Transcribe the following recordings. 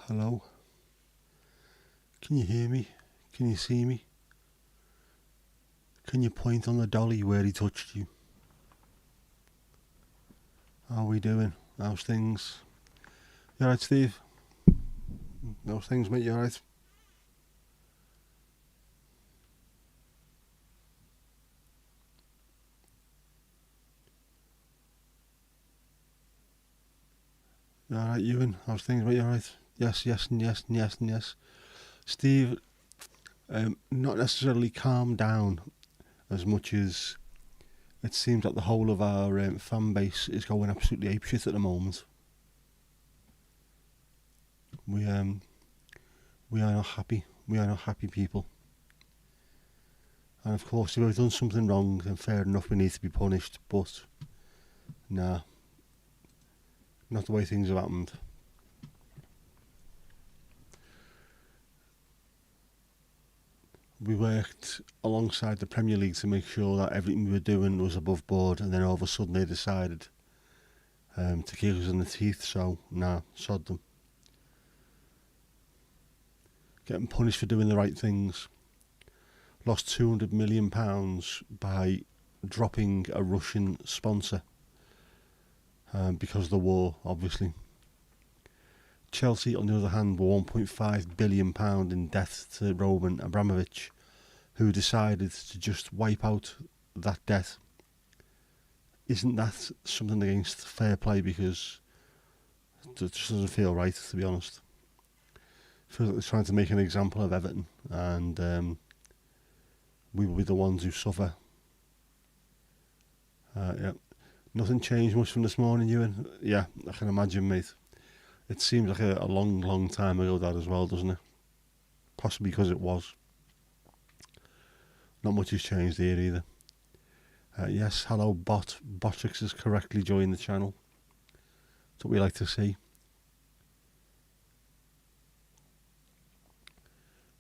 Hello? Can you hear me? Can you see me? Can you point on the dolly where he touched you? How are we doing? How's things? You alright, Steve? How's things, mate? You alright? You alright, Ewan? How's things, mate? You alright? Yes, yes, and yes, and yes, and yes. Steve, not necessarily calm down as much as it seems that the whole of our fan base is going absolutely apeshit at the moment. We are not happy. We are not happy people. And of course, if we've done something wrong, then fair enough, we need to be punished. But nah, not the way things have happened. We worked alongside the Premier League to make sure that everything we were doing was above board, and then all of a sudden they decided to kick us in the teeth. So nah, sod them. Getting punished for doing the right things. Lost £200 million by dropping a Russian sponsor because of the war, obviously. Chelsea, on the other hand, were £1.5 billion in debt to Roman Abramovich, who decided to just wipe out that debt. Isn't that something against fair play? Because it just doesn't feel right, to be honest. It feels like they're trying to make an example of Everton, and we will be the ones who suffer. Yeah. Nothing changed much from this morning, Ewan? Yeah, I can imagine, mate. It seems like a long, long time ago, that as well, doesn't it? Possibly because it was. Not much has changed here either. Yes, hello, bot. Botrix has correctly joined the channel. That's what we like to see.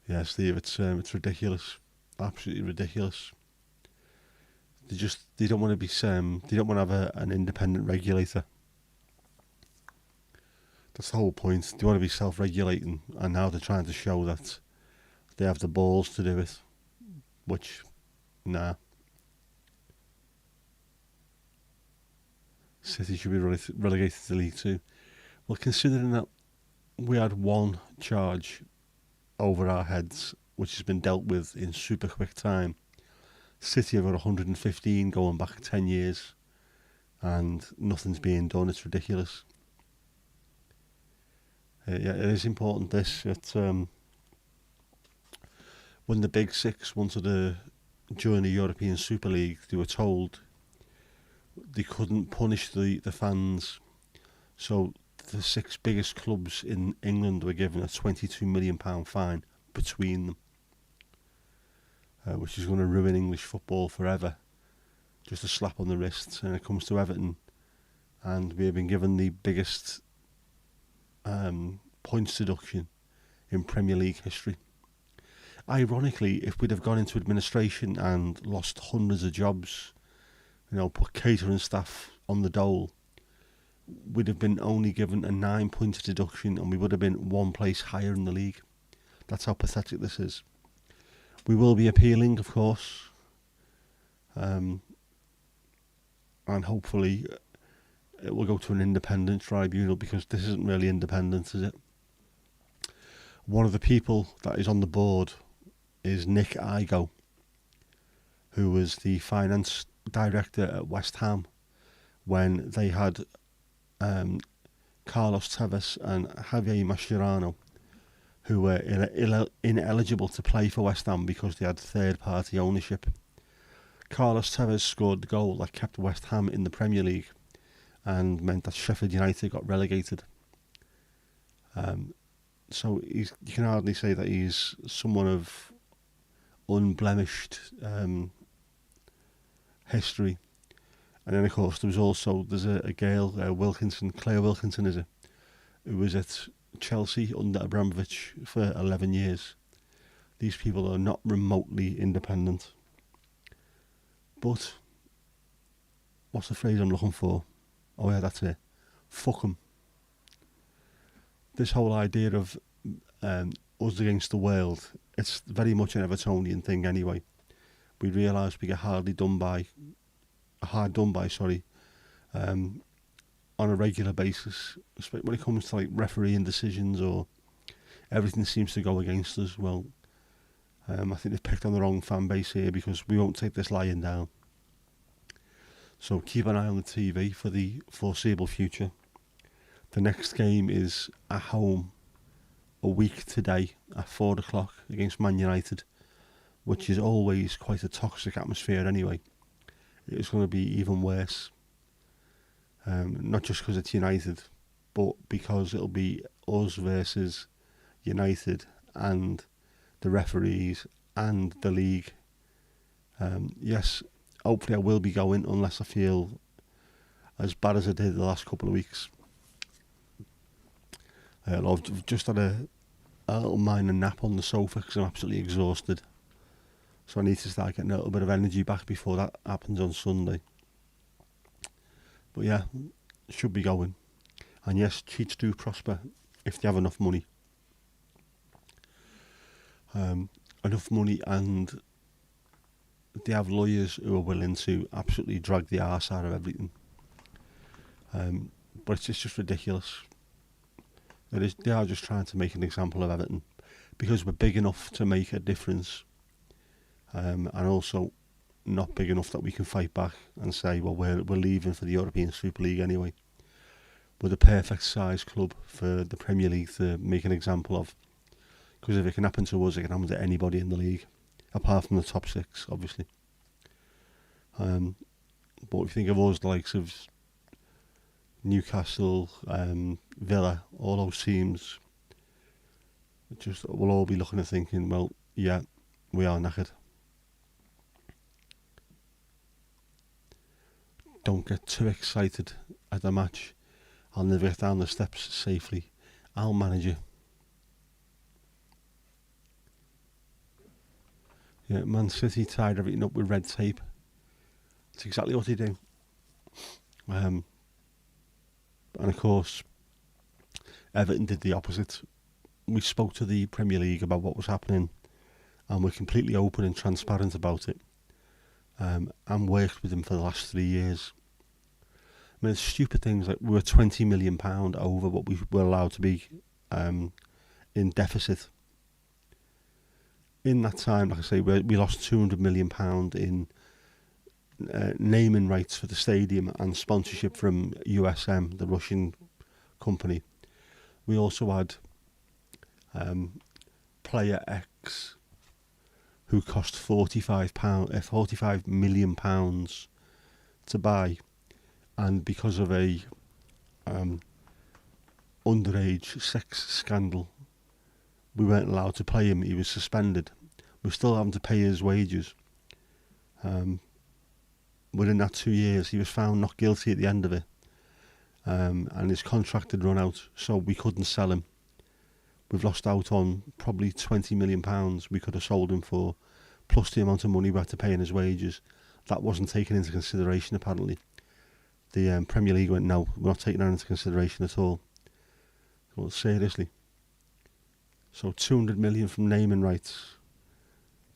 Yeah, Steve, it's ridiculous. Absolutely ridiculous. They don't want to be they don't want to have an independent regulator. That's the whole point. They want to be self-regulating, and now they're trying to show that they have the balls to do it. Which, nah. City should be relegated to League Two. Well, considering that we had one charge over our heads, which has been dealt with in super quick time, City have got 115 going back 10 years, and nothing's being done. It's ridiculous. Yeah, it is important. When the Big Six wanted to join the European Super League, they were told they couldn't punish the fans. So the six biggest clubs in England were given a £22 million fine between them, which is going to ruin English football forever. Just a slap on the wrist. And it comes to Everton, and we have been given the biggest points deduction in Premier League history. Ironically, if we'd have gone into administration and lost hundreds of jobs, put catering staff on the dole, we'd have been only given a 9-point deduction, and we would have been one place higher in the league. That's how pathetic this is. We will be appealing, of course, and hopefully it will go to an independent tribunal, because this isn't really independent, is it? One of the people that is on the board is Nick Igo, who was the finance director at West Ham when they had Carlos Tevez and Javier Mascherano, who were ineligible to play for West Ham because they had third-party ownership. Carlos Tevez scored the goal that kept West Ham in the Premier League and meant that Sheffield United got relegated. So you can hardly say that he's someone of unblemished history. And then, of course, there's a girl, Claire Wilkinson, is it, who was at Chelsea under Abramovich for 11 years. These people are not remotely independent. But what's the phrase I'm looking for? Oh yeah, that's it. Fuck them. this whole idea of us against the world, it's very much an Evertonian thing anyway. We realise we get hard done by, um, on a regular basis, especially when it comes to like refereeing decisions or everything seems to go against us. Well, I think they've picked on the wrong fan base here because we won't take this lying down. So keep an eye on the TV for the foreseeable future. The next game is at home a week today at 4 o'clock against Man United, which is always quite a toxic atmosphere anyway. It's going to be even worse. Not just because it's United, but because it'll be us versus United and the referees and the league. Yes, hopefully I will be going unless I feel as bad as I did the last couple of weeks. I've just had a little minor nap on the sofa because I'm absolutely exhausted. So I need to start getting a little bit of energy back before that happens on Sunday. But yeah, should be going. And yes, cheats do prosper if they have enough money. Enough money, and they have lawyers who are willing to absolutely drag the arse out of everything. But it's just ridiculous. They are just trying to make an example of Everton because we're big enough to make a difference, and also not big enough that we can fight back and say, well, we're leaving for the European Super League anyway. We're the perfect size club for the Premier League to make an example of, because if it can happen to us, it can happen to anybody in the league, apart from the top six, obviously. But if you think of us, the likes of Newcastle, Villa, all those teams, we'll all be looking and thinking, well, yeah, we are knackered. Don't get too excited at the match. I'll never get down the steps safely. I'll manage you. Yeah, Man City tied everything up with red tape. It's exactly what they do. And of course, Everton did the opposite. We spoke to the Premier League about what was happening, and we're completely open and transparent about it. And worked with them for the last 3 years. I mean, it's stupid things like we were £20 million over what we were allowed to be in deficit. In that time, like I say, we lost £200 million in naming rights for the stadium and sponsorship from USM, the Russian company. We also had player X who cost £45 million to buy, and because of a underage sex scandal, we weren't allowed to pay him. He was suspended. We're still having to pay his wages. Within that 2 years, he was found not guilty at the end of it, and his contract had run out, so we couldn't sell him. We've lost out on probably £20 million we could have sold him for, plus the amount of money we had to pay in his wages. That wasn't taken into consideration, apparently. The Premier League went, no, we're not taking that into consideration at all. Well, seriously. So 200 million from naming rights,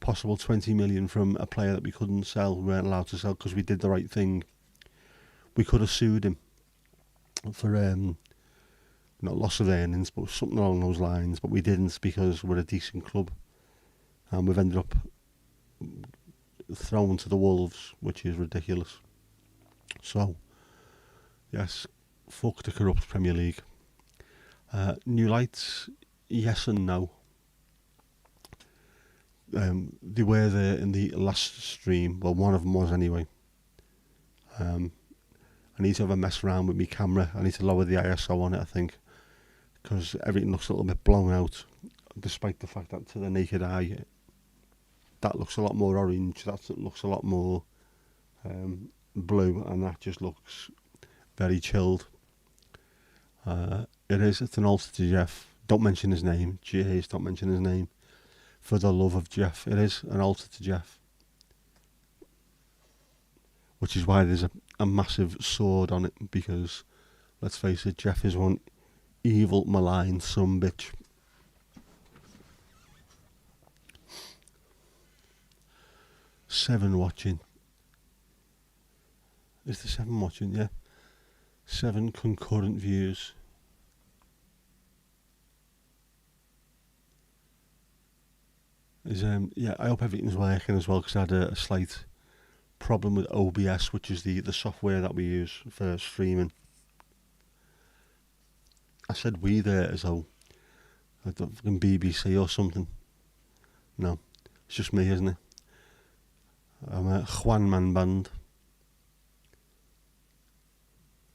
possible 20 million from a player that we couldn't sell, we weren't allowed to sell because we did the right thing. We could have sued him for not loss of earnings, but something along those lines, but we didn't because we're a decent club, and we've ended up thrown to the wolves, which is ridiculous. So yes, fuck the corrupt Premier League. New lights, yes and no. They were there in the last stream. Well, one of them was anyway. I need to have a mess around with my camera. I need to lower the ISO on it, I think, because everything looks a little bit blown out, despite the fact that to the naked eye, that looks a lot more orange, that looks a lot more blue, and that just looks very chilled. It's an altar to Jeff. Don't mention his name. Jeez, don't mention his name. For the love of Jeff. It is an altar to Jeff. Which is why there's a massive sword on it, because, let's face it, Jeff is one evil, malign sumbitch. Seven watching. Is the 7 watching? Yeah. 7 concurrent views. Yeah, I hope everything's working as well, because I had a slight problem with OBS, which is the software that we use for streaming. I said we there as though like the fucking BBC or something. No, it's just me, isn't it? I'm a Juan Man band.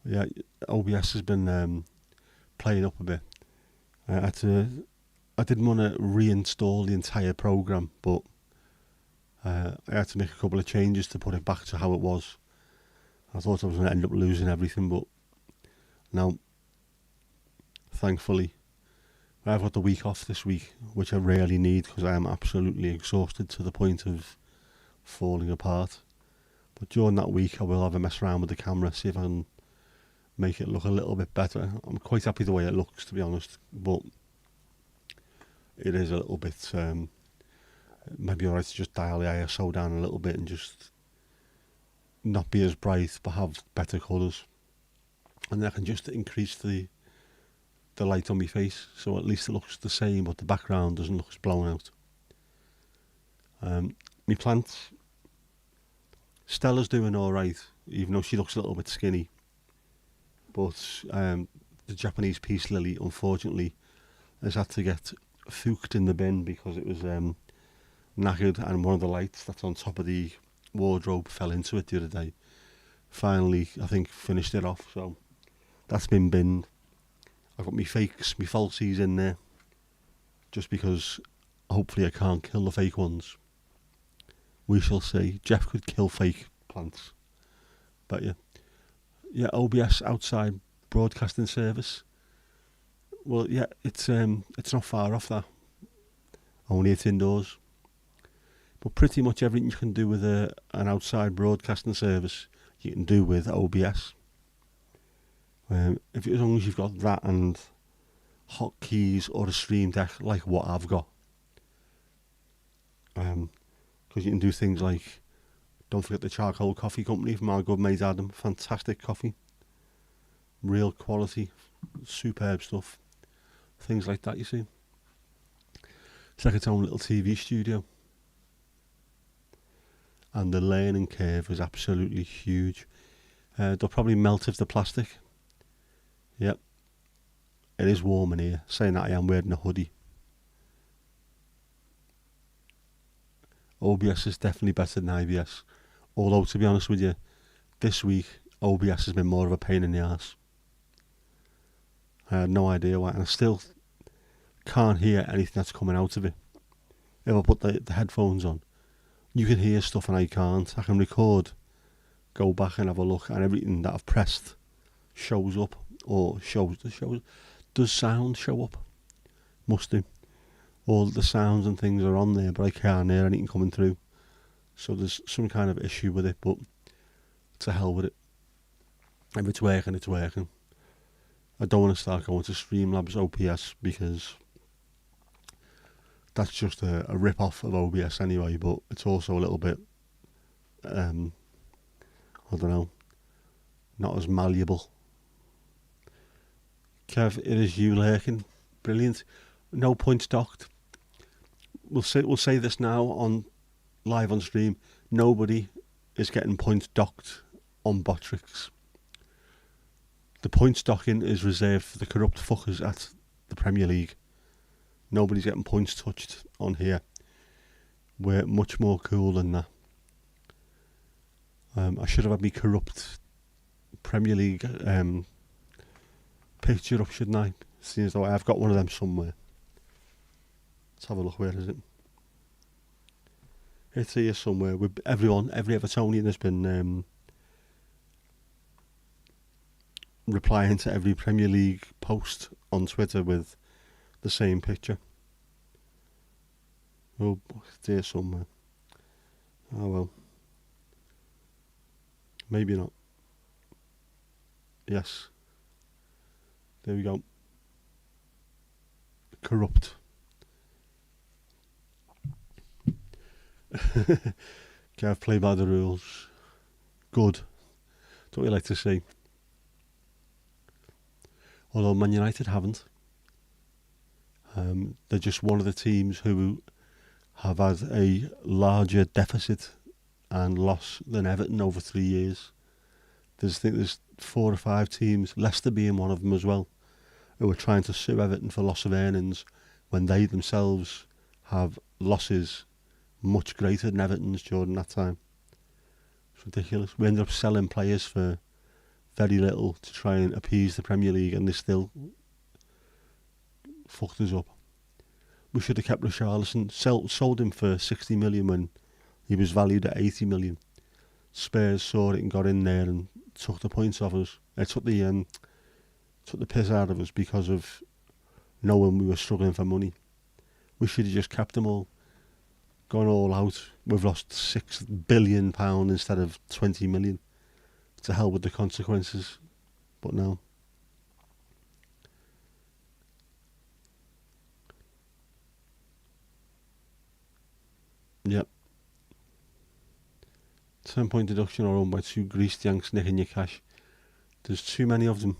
Yeah, OBS has been playing up a bit. I didn't want to reinstall the entire program, but I had to make a couple of changes to put it back to how it was. I thought I was going to end up losing everything, but no. Thankfully, I've got the week off this week, which I really need because I am absolutely exhausted to the point of falling apart. But during that week, I will have a mess around with the camera, see if I can make it look a little bit better. I'm quite happy the way it looks, to be honest, but it is a little bit. Maybe alright to just dial the ISO down a little bit and just not be as bright, but have better colours, and then I can just increase the light on my face, so at least it looks the same, but the background doesn't look as blown out. My plants, Stella's doing alright, even though she looks a little bit skinny. But the Japanese peace lily, unfortunately, has had to get fooked in the bin because it was knackered, and one of the lights that's on top of the wardrobe fell into it the other day. Finally, I think, finished it off, so that's been binned. I've got my fakes, my falsies in there, just because hopefully I can't kill the fake ones. We shall see. Jeff could kill fake plants. But yeah, OBS outside broadcasting service. Well, yeah, it's not far off that. Only it's indoors. But pretty much everything you can do with an outside broadcasting service, you can do with OBS. As long as you've got that and hotkeys or a stream deck like what I've got. Because you can do things like, don't forget the Charcoal Coffee Company from our good mate Adam. Fantastic coffee. Real quality. Superb stuff. Things like that, you see. It's like its own little TV studio. And the learning curve is absolutely huge. They'll probably melt if the plastic. Yep. It is warm in here. Saying that, I am wearing a hoodie. OBS is definitely better than IBS. Although, to be honest with you, this week, OBS has been more of a pain in the arse. I had no idea why, and I still can't hear anything that's coming out of it. If I put the headphones on, you can hear stuff and I can't. I can record, go back and have a look, and everything that I've pressed shows up, or does sound show up? Must do. All the sounds and things are on there, but I can't hear anything coming through. So there's some kind of issue with it, but to hell with it. If it's working, it's working. I don't want to start going to Streamlabs OPS because that's just a rip-off of OBS anyway, but it's also a little bit, I don't know, not as malleable. Kev, it is you lurking. Brilliant. No points docked. We'll say this now on live on stream. Nobody is getting points docked on Botrix. The points docking is reserved for the corrupt fuckers at the Premier League. Nobody's getting points touched on here. We're much more cool than that. I should have had me corrupt Premier League picture up, shouldn't I? Seems though I've got one of them somewhere. Let's have a look. Where is it? It's here somewhere. With everyone, every Evertonian has been replying to every Premier League post on Twitter with the same picture. Oh, it's here somewhere. Oh well. Maybe not. Yes. There we go. corrupt. Gav play by the rules. Good. Don't we like to see? Although Man United haven't. They're just one of the teams who have had a larger deficit and loss than Everton over 3 years. I think there's 4 or 5 teams, Leicester being one of them as well, who are trying to sue Everton for loss of earnings when they themselves have losses much greater than Everton's during that time. It's ridiculous. We ended up selling players for very little to try and appease the Premier League, and they still fucked us up. We should have kept Richarlison, sold him for 60 million when he was valued at 80 million. Spurs saw it and got in there and took the points off us. Took the piss out of us because of knowing we were struggling for money. We should have just kept them all, gone all out. We've lost £6 billion instead of 20 million. To hell with the consequences. But no. Yep. 10-point deduction or owned by 2 greased Yanks nicking your cash. There's too many of them.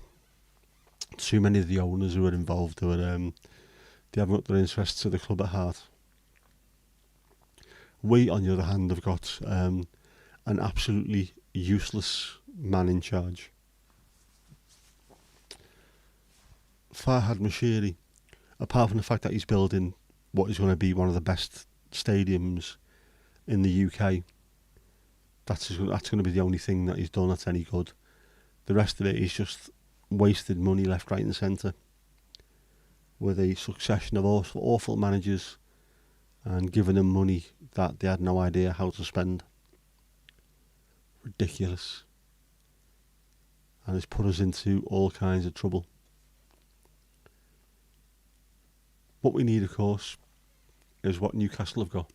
Too many of the owners who are involved who are they haven't got their interests of the club at heart. We, on the other hand, have got an absolutely useless man in charge. Farhad Moshiri, apart from the fact that he's building what is going to be one of the best stadiums in the UK, that's going to be the only thing that he's done that's any good. The rest of it is just wasted money left, right and centre with a succession of awful managers and giving them money that they had no idea how to spend. Ridiculous. And it's put us into all kinds of trouble. What we need, of course, is what Newcastle have got.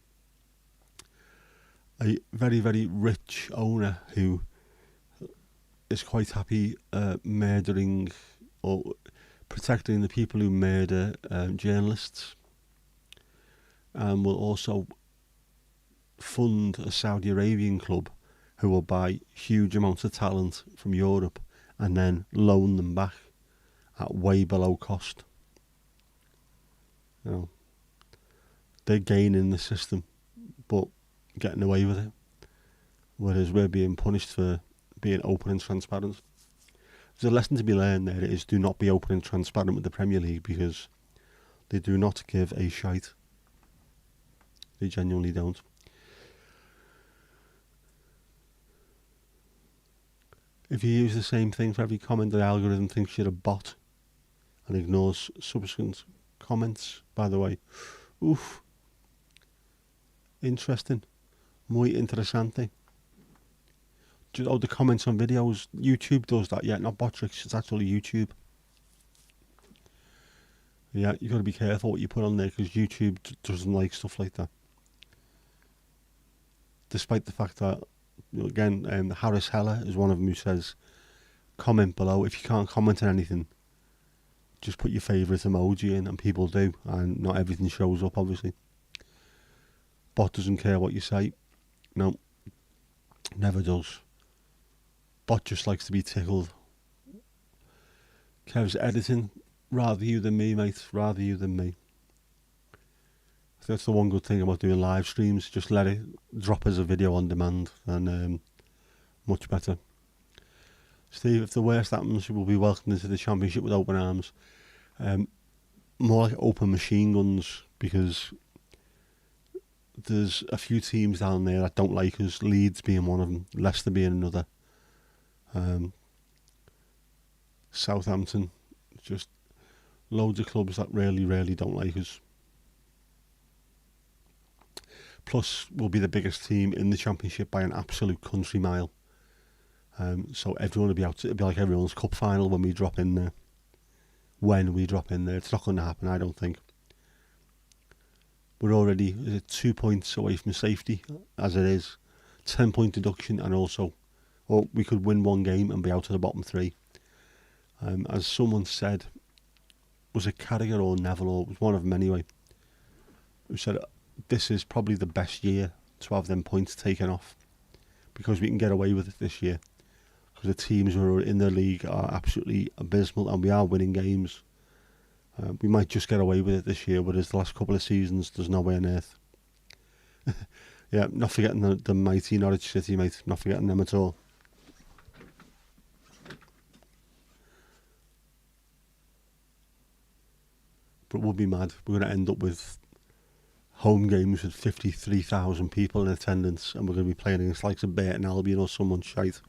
A very, very rich owner who is quite happy murdering or protecting the people who murder journalists, and will also fund a Saudi Arabian club who will buy huge amounts of talent from Europe and then loan them back at way below cost. You know, they're gaining the system but getting away with it, whereas we're being punished for being open and transparent. There's a lesson to be learned there. It is, do not be open and transparent with the Premier League, because they do not give a shite. They genuinely don't. If you use the same thing for every comment, the algorithm thinks you're a bot and ignores subsequent comments, by the way. Oof. Interesting. Muy interesante. The comments on videos, YouTube does that, yeah, not Botrix, it's actually YouTube. Yeah, you got to be careful what you put on there, because YouTube doesn't like stuff like that. Despite the fact that, again, Harris Heller is one of them who says, comment below. If you can't comment on anything, just put your favourite emoji in, and people do, and not everything shows up, obviously. Bot doesn't care what you say. No, never does. Bot just likes to be tickled. Kev's editing. Rather you than me, mate. Rather you than me. That's the one good thing about doing live streams. Just let it drop as a video on demand, and much better. Steve, if the worst happens, you will be welcomed into the Championship with open arms. More like open machine guns, because there's a few teams down there that don't like us. Leeds being one of them, Leicester being another. Southampton, just loads of clubs that really, really don't like us. Plus, we'll be the biggest team in the Championship by an absolute country mile. So everyone will be out. It'll be like everyone's cup final when we drop in there. When we drop in there, it's not going to happen, I don't think. We're already 2 points away from safety, as it is. 10-point deduction, and also, well, we could win one game and be out of the bottom 3. As someone said, was it Carragher or Neville, or it was one of them anyway, who said this is probably the best year to have them points taken off because we can get away with it this year because the teams who are in the league are absolutely abysmal and we are winning games. We might just get away with it this year, whereas the last couple of seasons there's no way on earth. Yeah, not forgetting the mighty Norwich City, mate. Not forgetting them at all. But we'll be mad. We're going to end up with home games with 53,000 people in attendance, and we're going to be playing against like Burton Albion or someone shite.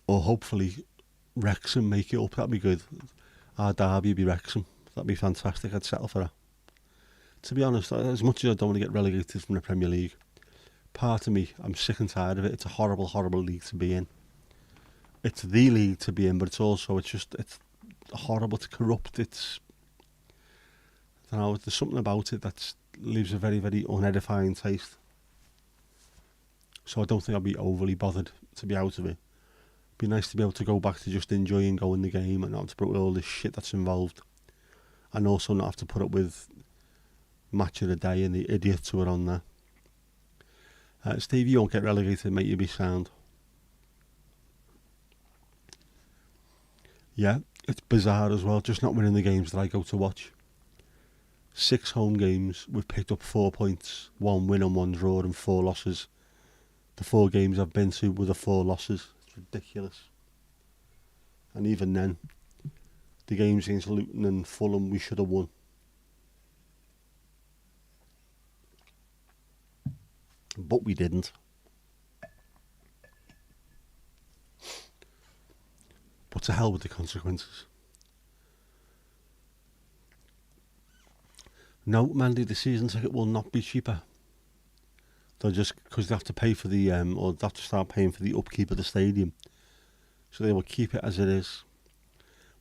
Or hopefully Wrexham make it up. That'd be good. Our derby would be Wrexham. That'd be fantastic. I'd settle for that. To be honest, as much as I don't want to get relegated from the Premier League, part of me, I'm sick and tired of it. It's a horrible, horrible league to be in. It's the league to be in, but it's horrible. It's corrupt. I don't know, there's something about it that leaves a very, very unedifying taste. So I don't think I'll be overly bothered to be out of it. It'd be nice to be able to go back to just enjoying going the game and not have to put up with all this shit that's involved. And also not have to put up with Match of the Day and the idiots who are on there. Steve, you won't get relegated, mate. You'll be sound. Yeah, it's bizarre as well, just not winning the games that I go to watch. 6 home games, we've picked up 4 points, 1 win and 1 draw and 4 losses. The 4 games I've been to were the 4 losses. It's ridiculous. And even then, the games against Luton and Fulham we should have won. But we didn't. But to hell with the consequences. No, Mandy, the season ticket will not be cheaper. They'll just, because they have to pay for the, or they have to start paying for the upkeep of the stadium. So they will keep it as it is.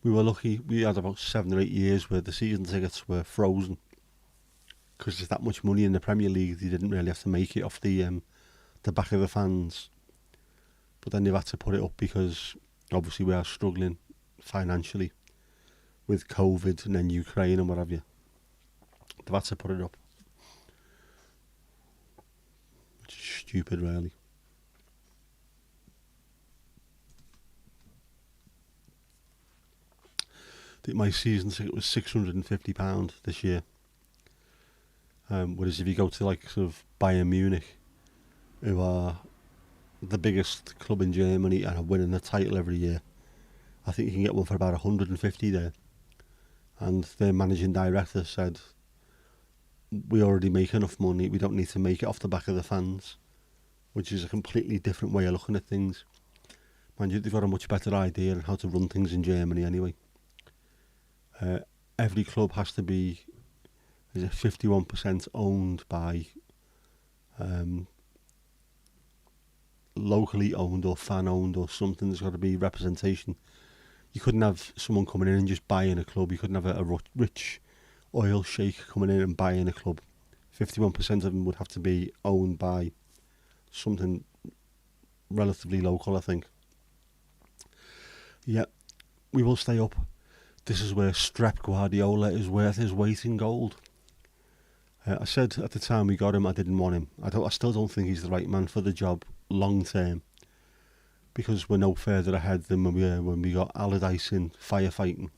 We were lucky, we had about 7 or 8 years where the season tickets were frozen. Because there's that much money in the Premier League, they didn't really have to make it off the back of the fans. But then they've had to put it up because obviously we are struggling financially with COVID and then Ukraine and what have you. They've had to put it up. Which is stupid, really. I think my season ticket was £650 this year. Whereas if you go to like sort of Bayern Munich, who are the biggest club in Germany and are winning the title every year, I think you can get one for about 150 there. And their managing director said, we already make enough money, we don't need to make it off the back of the fans, which is a completely different way of looking at things. Mind you, they've got a much better idea on how to run things in Germany anyway. Every club has to be 51% owned by locally owned or fan owned or something. There's got to be representation. You couldn't have someone coming in and just buying a club. You couldn't have a rich oil sheikh coming in and buying a club. 51% of them would have to be owned by something relatively local, I think. Yeah, we will stay up. This is where Strep Guardiola is worth his weight in gold. I said at the time we got him, I didn't want him. I still don't think he's the right man for the job long term, because we're no further ahead than when we got Allardyce in firefighting.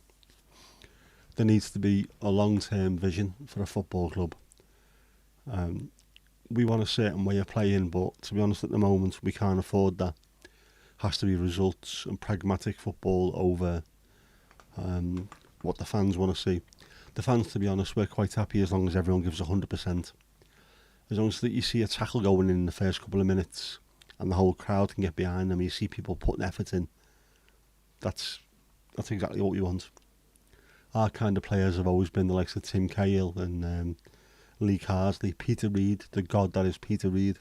There needs to be a long-term vision for a football club. We want a certain way of playing, but to be honest, at the moment we can't afford that. Has to be results and pragmatic football over what the fans want to see. The fans, to be honest, we're quite happy as long as everyone gives 100%. As long as that you see a tackle going in the first couple of minutes and the whole crowd can get behind them, you see people putting effort in, that's exactly what we want. Our kind of players have always been the likes of Tim Cahill and Lee Carsley, Peter Reid, the god that is Peter Reid.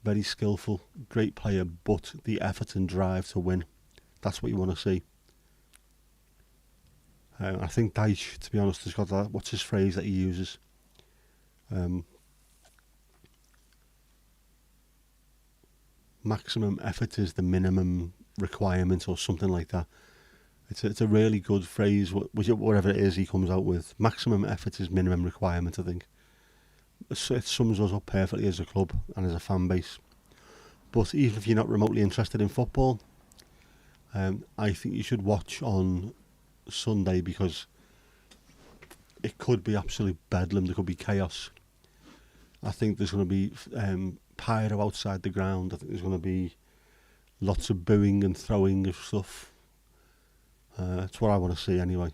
Very skillful, great player, but the effort and drive to win, that's what you want to see. I think Dyche, to be honest, has got that. What's his phrase that he uses? Maximum effort is the minimum requirement, or something like that. It's a really good phrase, whatever it is he comes out with. Maximum effort is minimum requirement, I think. So it sums us up perfectly as a club and as a fan base. But even if you're not remotely interested in football, I think you should watch on Sunday, because it could be absolute bedlam. There could be chaos. I think there's going to be pyro outside the ground. I think there's going to be lots of booing and throwing of stuff. That's what I want to see anyway.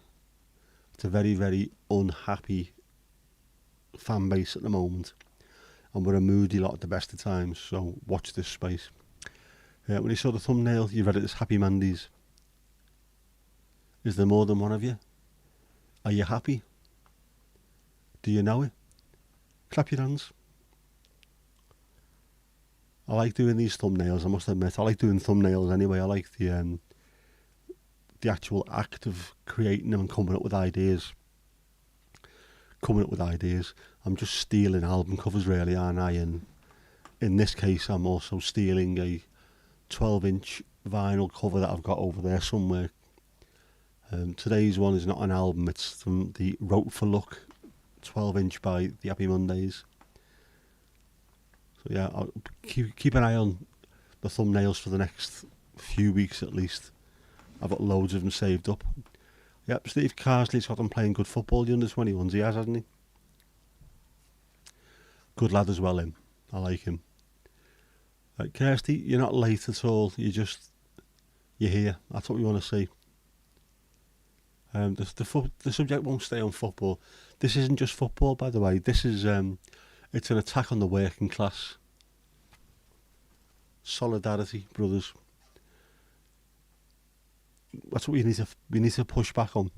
It's a very, very unhappy fan base at the moment, and we're a moody lot at the best of times, so watch this space. When you saw the thumbnail, you read it as Happy Mandy's. Is there more than one of you? Are you happy? Do you know it? Clap your hands. I like doing these thumbnails, I must admit. I like doing thumbnails anyway. I like the actual act of creating them and coming up with ideas. I'm just stealing album covers, really, aren't I? And in this case, I'm also stealing a 12-inch vinyl cover that I've got over there somewhere. Today's one is not an album, it's from the Wrote for Luck 12-inch by the Happy Mondays. So yeah, I'll keep an eye on the thumbnails for the next few weeks at least. I've got loads of them saved up. Yep, Steve Carsley's got them playing good football, the under-21s, he has, hasn't he? Good lad as well, him. I like him. Right, Kirsty, you're not late at all, you're here. That's what we want to see. The subject won't stay on football. This isn't just football, by the way. This is it's an attack on the working class. Solidarity, brothers. That's what we need to push back on.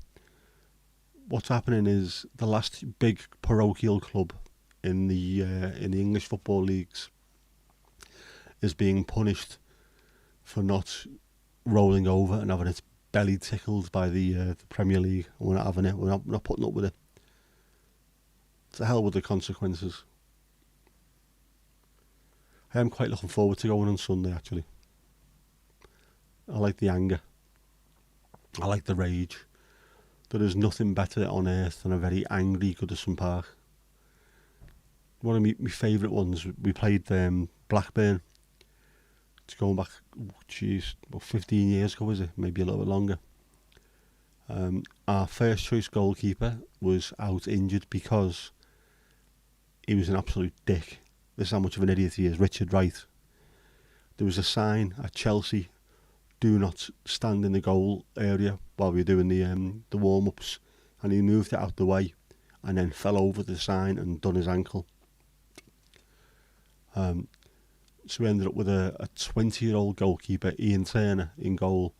What's happening is the last big parochial club in the English football leagues is being punished for not rolling over and having its belly tickled by the Premier League. We're not having it. We're not putting up with it. To hell with the consequences. I am quite looking forward to going on Sunday, actually. I like the anger. I like the rage. There is nothing better on earth than a very angry Goodison Park. One of my favourite ones, we played Blackburn. It's going back, about 15 years ago, is it? Maybe a little bit longer. Our first choice goalkeeper was out injured because he was an absolute dick. This is how much of an idiot he is, Richard Wright. There was a sign at Chelsea, do not stand in the goal area while we were doing the warm-ups, and he moved it out the way and then fell over the sign and done his ankle. So we ended up with a 20-year-old goalkeeper, Ian Turner, in goal,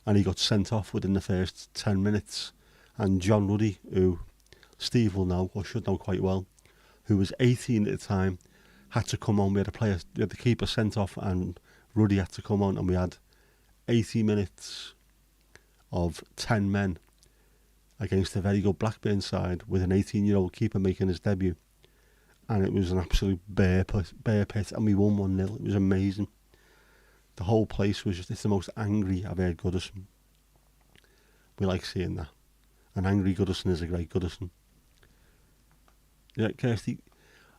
and he got sent off within the first 10 minutes. And John Ruddy, who Steve will know, or should know quite well, who was 18 at the time, had to come on. We had the keeper sent off, and Ruddy had to come on, and we had 80 minutes of 10 men against a very good Blackburn side with an 18-year-old keeper making his debut. And it was an absolute bear pit, and we won 1-0. It was amazing. The whole place was it's the most angry I've heard Goodison. We like seeing that. An angry Goodison is a great Goodison. Yeah, Kirsty.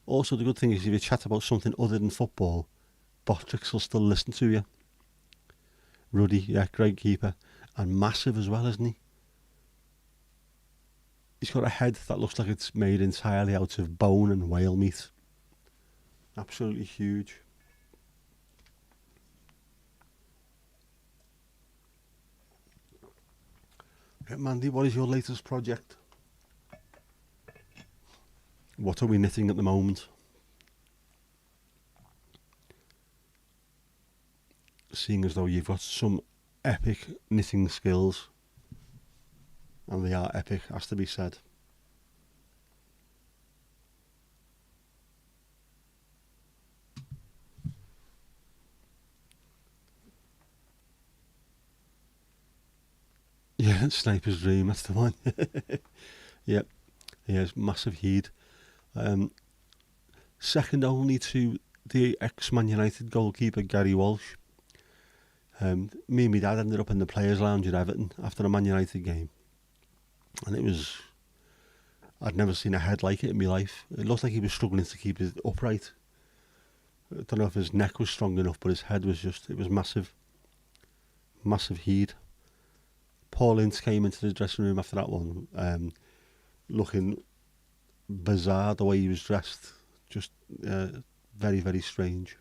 Also, the good thing is if you chat about something other than football, Bottrix will still listen to you. Ruddy, yeah, great keeper. And massive as well, isn't he? He's got a head that looks like it's made entirely out of bone and whale meat. Absolutely huge. Okay, Mandy, what is your latest project? What are we knitting at the moment? Seeing as though you've got some epic knitting skills. And they are epic, has to be said. Yeah, Sniper's Dream, that's the one. Yep, yes, massive heat. Second only to the ex-Man United goalkeeper Gary Walsh. Me and my dad ended up in the players' lounge at Everton after a Man United game, and I'd never seen a head like it in my life. It looked like he was struggling to keep it upright. I don't know if his neck was strong enough, but his head was it was massive. Massive heat. Paul Ince came into the dressing room after that one, looking bizarre the way he was dressed. Just very, very strange.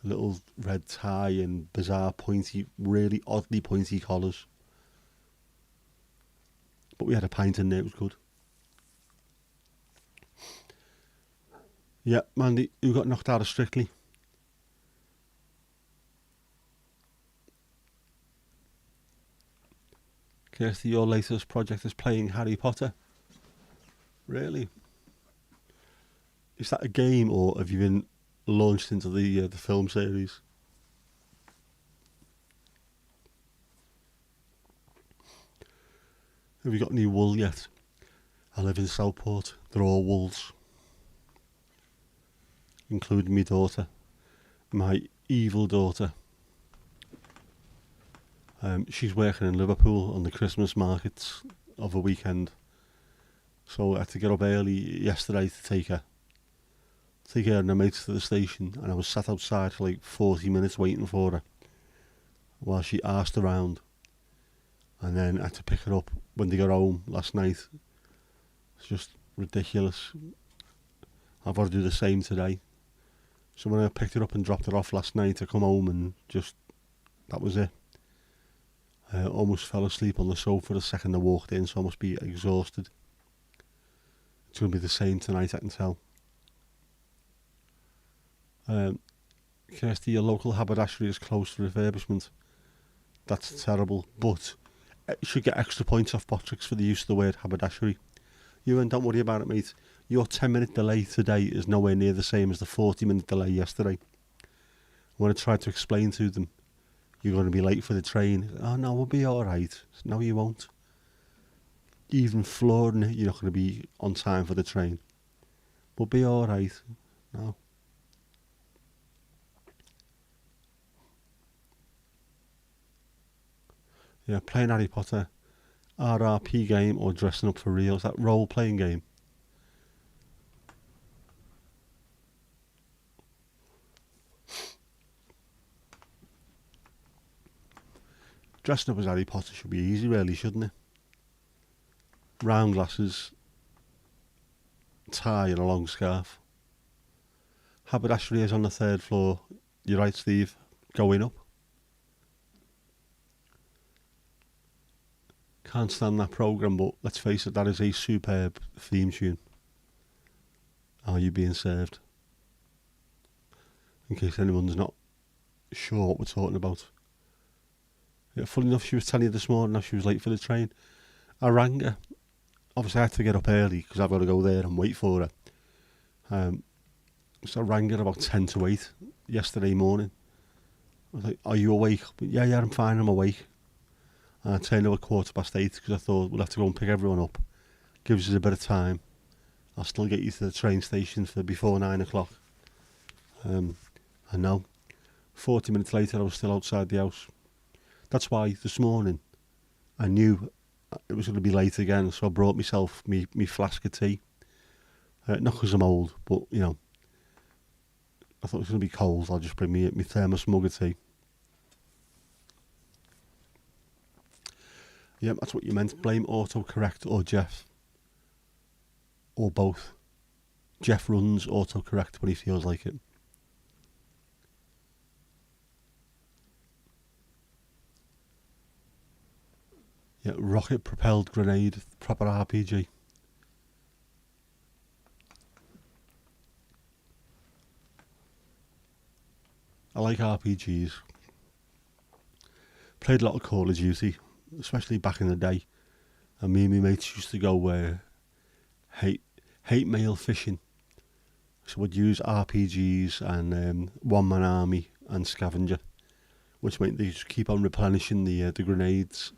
A little red tie and bizarre pointy, really oddly pointy collars. But we had a pint in there, it was good. Yeah, Mandy, who got knocked out of Strictly? Kirsty, your latest project is playing Harry Potter. Really? Is that a game, or have you been launched into the film series? Have you got any wool yet? I live in Southport. They're all wolves, including my daughter, my evil daughter. She's working in Liverpool on the Christmas markets of a weekend, so I had to get up early yesterday to take her and her mates to the station, and I was sat outside for like 40 minutes waiting for her while she arsed around, and then I had to pick her up when they got home last night. It's just ridiculous. I've got to do the same today. So when I picked her up and dropped her off last night, I come home and just, that was it. I almost fell asleep on the sofa the second I walked in, so I must be exhausted. It's going to be the same tonight, I can tell. Kirsty, your local haberdashery is closed for refurbishment. That's terrible, but you should get extra points off Botrix for the use of the word haberdashery. Ewan, don't worry about it, mate. Your 10-minute delay today is nowhere near the same as the 40-minute delay yesterday. When I tried to explain to them, you're going to be late for the train. Oh no, we'll be alright. No, you won't. Even flooring it, you're not going to be on time for the train. We'll be alright. No. Yeah, playing Harry Potter, RRP game or dressing up for real. Is that role-playing game? Dressing up as Harry Potter should be easy, really, shouldn't it? Round glasses, tie and a long scarf. Haberdashery is on the 3rd floor. You're right, Steve. Going up. Can't stand that programme, but let's face it, that is a superb theme tune. Are You Being Served? In case anyone's not sure what we're talking about. Yeah, funny enough, she was telling you this morning how she was late for the train. I rang her. Obviously, I had to get up early because I've got to go there and wait for her. So I rang her about 10 to 8 yesterday morning. I was like, are you awake? Yeah, I'm fine, I'm awake. And I turned up at 8:15 because I thought we'll have to go and pick everyone up. Gives us a bit of time. I'll still get you to the train station for before 9 o'clock. And now, 40 minutes later, I was still outside the house. That's why this morning I knew it was going to be late again, so I brought myself me flask of tea. Not because I'm old, but you know, I thought it was going to be cold. I'll just bring me thermos mug of tea. Yeah, that's what you meant. Blame autocorrect or Jeff. Or both. Jeff runs autocorrect when he feels like it. Yeah, rocket-propelled grenade, proper RPG. I like RPGs. Played a lot of Call of Duty, especially back in the day. And me and my mates used to go hate mail fishing. So we'd use RPGs and one-man army and scavenger, which meant they just keep on replenishing the grenades.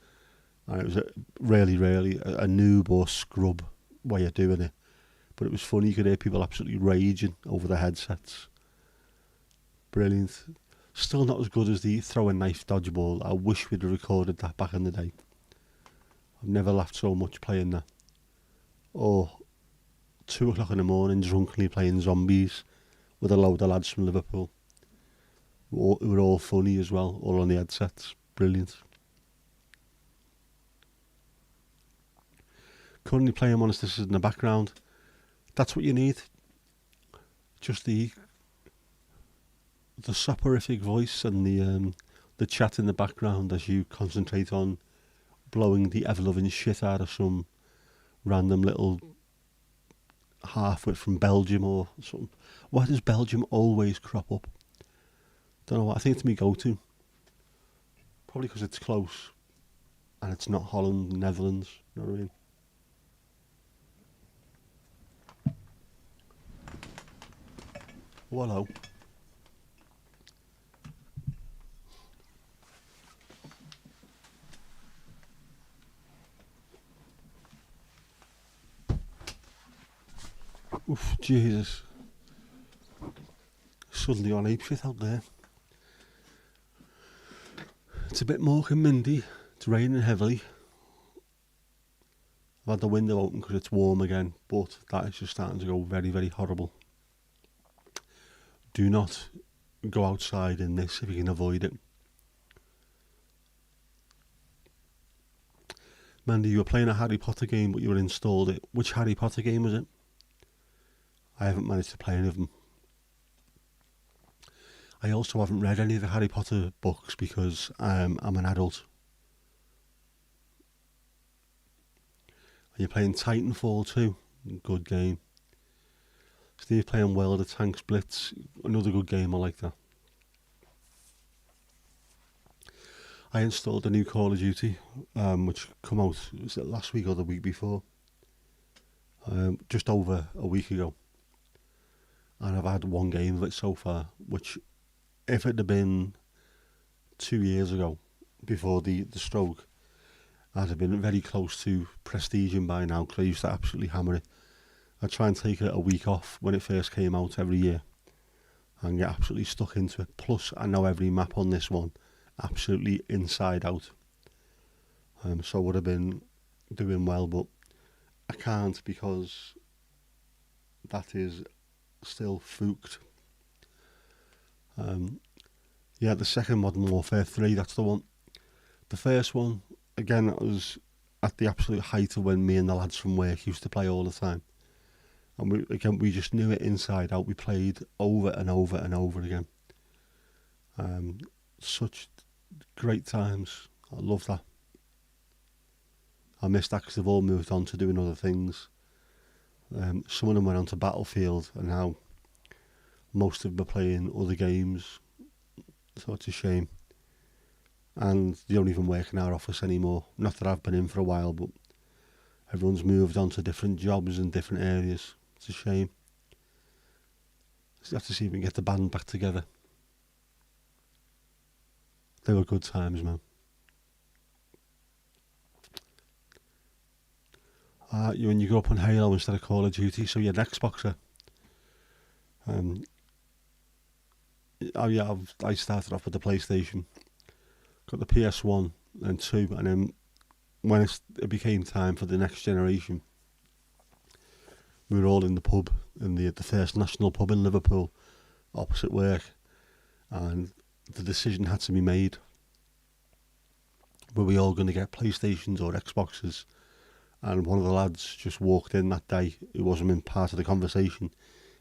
And it was really a noob or scrub way of doing it. But it was funny, you could hear people absolutely raging over the headsets. Brilliant. Still not as good as the throw a knife dodgeball. I wish we'd have recorded that back in the day. I've never laughed so much playing that. Or 2 o'clock in the morning drunkenly playing zombies with a load of lads from Liverpool. Who were all funny as well, all on the headsets. Brilliant. Currently playing Monsters in the background. That's what you need. Just the soporific voice and the chat in the background as you concentrate on blowing the ever-loving shit out of some random little half-wit from Belgium or something. Why does Belgium always crop up? Don't know what. I think it's me go-to. Probably because it's close and it's not Holland, Netherlands. You know what I mean? Oh, hello. Oof, Jesus. Suddenly on apeshit out there. It's a bit more and mindy. It's raining heavily. I've had the window open because it's warm again, but that is just starting to go very, very horrible. Do not go outside in this if you can avoid it. Mandy, you were playing a Harry Potter game, but you were installed it. Which Harry Potter game was it? I haven't managed to play any of them. I also haven't read any of the Harry Potter books because I'm an adult. And you're playing Titanfall 2, good game. Steve playing World of Tanks Blitz, another good game, I like that. I installed a new Call of Duty, which come out, was it last week or the week before? Just over a week ago. And I've had one game of it so far, which if it had been 2 years ago, before the stroke, I'd have been very close to prestiging by now, because I used to absolutely hammer it. I'd try and take a week off when it first came out every year and get absolutely stuck into it. Plus, I know every map on this one absolutely inside out. So I would have been doing well, but I can't because that is still fooked. Yeah, the second Modern Warfare 3, that's the one. The first one, again, it was at the absolute height of when me and the lads from work used to play all the time. And we just knew it inside out. We played over and over and over again. Such great times. I love that. I miss that because they've all moved on to doing other things. Some of them went on to Battlefield, and now most of them are playing other games. So it's a shame. And they don't even work in our office anymore. Not that I've been in for a while, but everyone's moved on to different jobs in different areas. It's a shame. So have to see if we can get the band back together. They were good times, man. When you grew up on Halo instead of Call of Duty, so you're an Xboxer. I started off with the PlayStation. Got the PS1 and 2, and then when it became time for the next generation, we were all in the pub, in the first national pub in Liverpool, opposite work, and the decision had to be made. Were we all going to get PlayStations or Xboxes? And one of the lads just walked in that day, who wasn't in part of the conversation,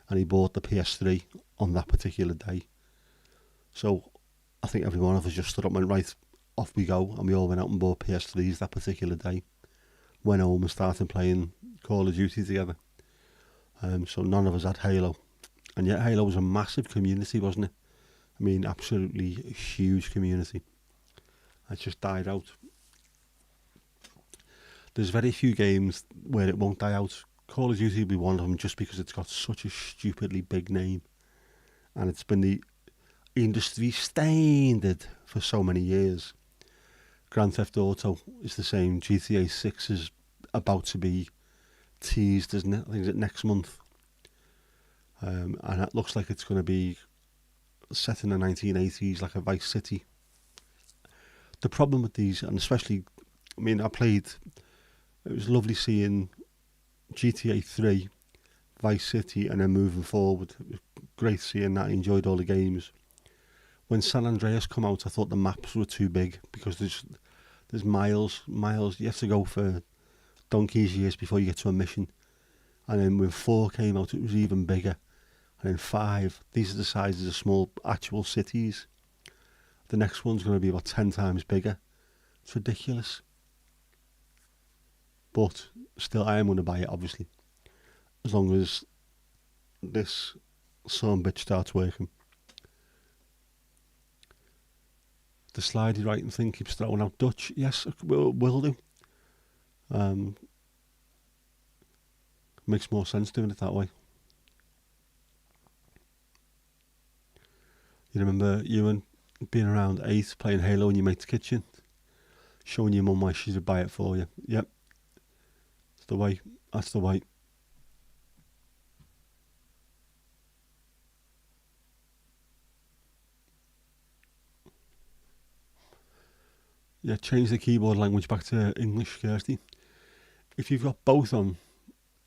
and he bought the PS3 on that particular day. So I think every one of us just stood up and went, right, off we go, and we all went out and bought PS3s that particular day. Went home and started playing Call of Duty together. So none of us had Halo. And yet Halo was a massive community, wasn't it? I mean, absolutely huge community. It just died out. There's very few games where it won't die out. Call of Duty will be one of them just because it's got such a stupidly big name. And it's been the industry standard for so many years. Grand Theft Auto is the same. GTA 6 is about to be teased, isn't it? I think it's next month. And it looks like it's going to be set in the 1980s, like a Vice City. The problem with these, and especially, I mean, it was lovely seeing GTA 3, Vice City, and then moving forward. It was great seeing that. I enjoyed all the games. When San Andreas come out, I thought the maps were too big because there's miles. You have to go for donkey's years before you get to a mission. And then when 4 came out, it was even bigger. And then 5, these are the sizes of small actual cities. The next one's going to be about 10 times bigger. It's ridiculous. But still, I am going to buy it, obviously. As long as this son bitch starts working. The slidey writing thing keeps throwing out Dutch. Yes, will do. Makes more sense doing it that way. You remember Ewan being around 8 playing Halo in your mate's kitchen, showing your mum why she should buy it for you. Yep. That's the way. That's the way. Yeah, change the keyboard language back to English, Kirsty. If you've got both on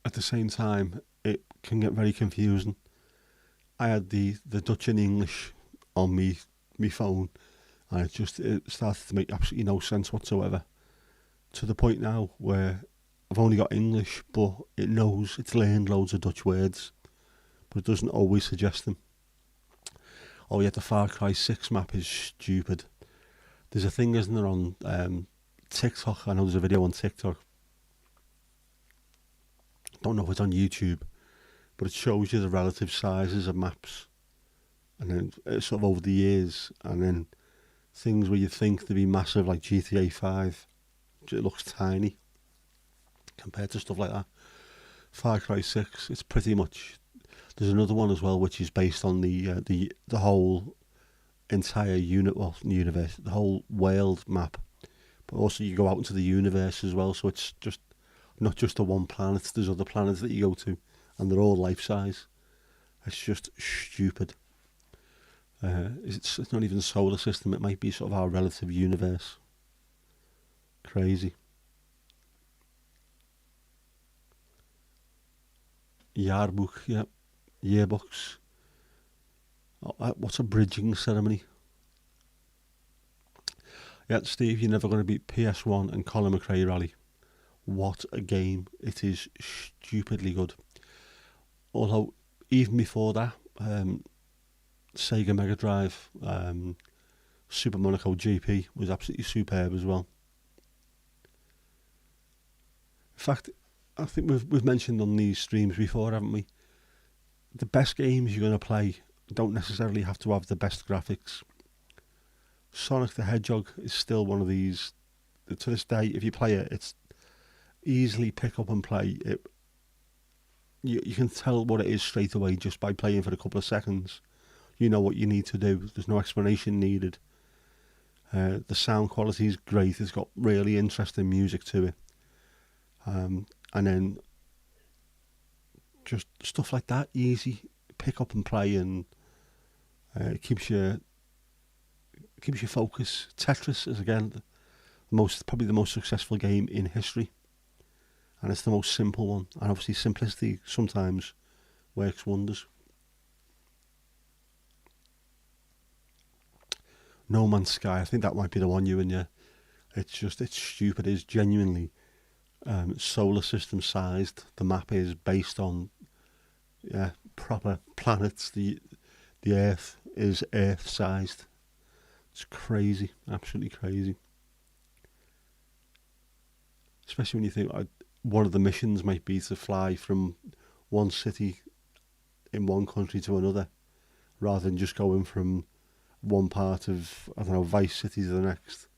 at the same time, it can get very confusing. I had the Dutch and English on me phone, and it started to make absolutely no sense whatsoever. To the point now where I've only got English, but it's learned loads of Dutch words, but it doesn't always suggest them. Oh yeah, the Far Cry 6 map is stupid. There's a thing, isn't there, on TikTok? I know there's a video on TikTok. Don't know if it's on YouTube, but it shows you the relative sizes of maps, and then sort of over the years, and then things where you think to be massive, like GTA 5, it looks tiny compared to stuff like that. Far Cry 6, it's pretty much. There's another one as well, which is based on the whole entire universe, the whole world map. But also you go out into the universe as well, so it's just not just the one planet. There's other planets that you go to, and they're all life size. It's just stupid. It's not even solar system. It might be sort of our relative universe. Crazy. Jaarboek, yeah, yearbooks. What's a bridging ceremony? Yeah, Steve, you're never going to beat PS1 and Colin McRae Rally. What a game. It is stupidly good. Although, even before that, Sega Mega Drive, Super Monaco GP was absolutely superb as well. In fact, I think we've mentioned on these streams before, haven't we? The best games you're going to play don't necessarily have to have the best graphics. Sonic the Hedgehog is still one of these. To this day, if you play it, it's easily pick up and play it. You can tell what it is straight away just by playing for a couple of seconds. You know what you need to do. There's no explanation needed. The sound quality is great. It's got really interesting music to it. And then just stuff like that, easy pick up and play, and keeps you focused. Tetris is again probably the most successful game in history, and it's the most simple one. And obviously, simplicity sometimes works wonders. No Man's Sky, I think that might be the one, you and it's stupid. It's genuinely solar system sized. The map is based on proper planets. The Earth is Earth sized. It's crazy, absolutely crazy. Especially when you think one of the missions might be to fly from one city in one country to another, rather than just going from one part of, I don't know, Vice City to the next.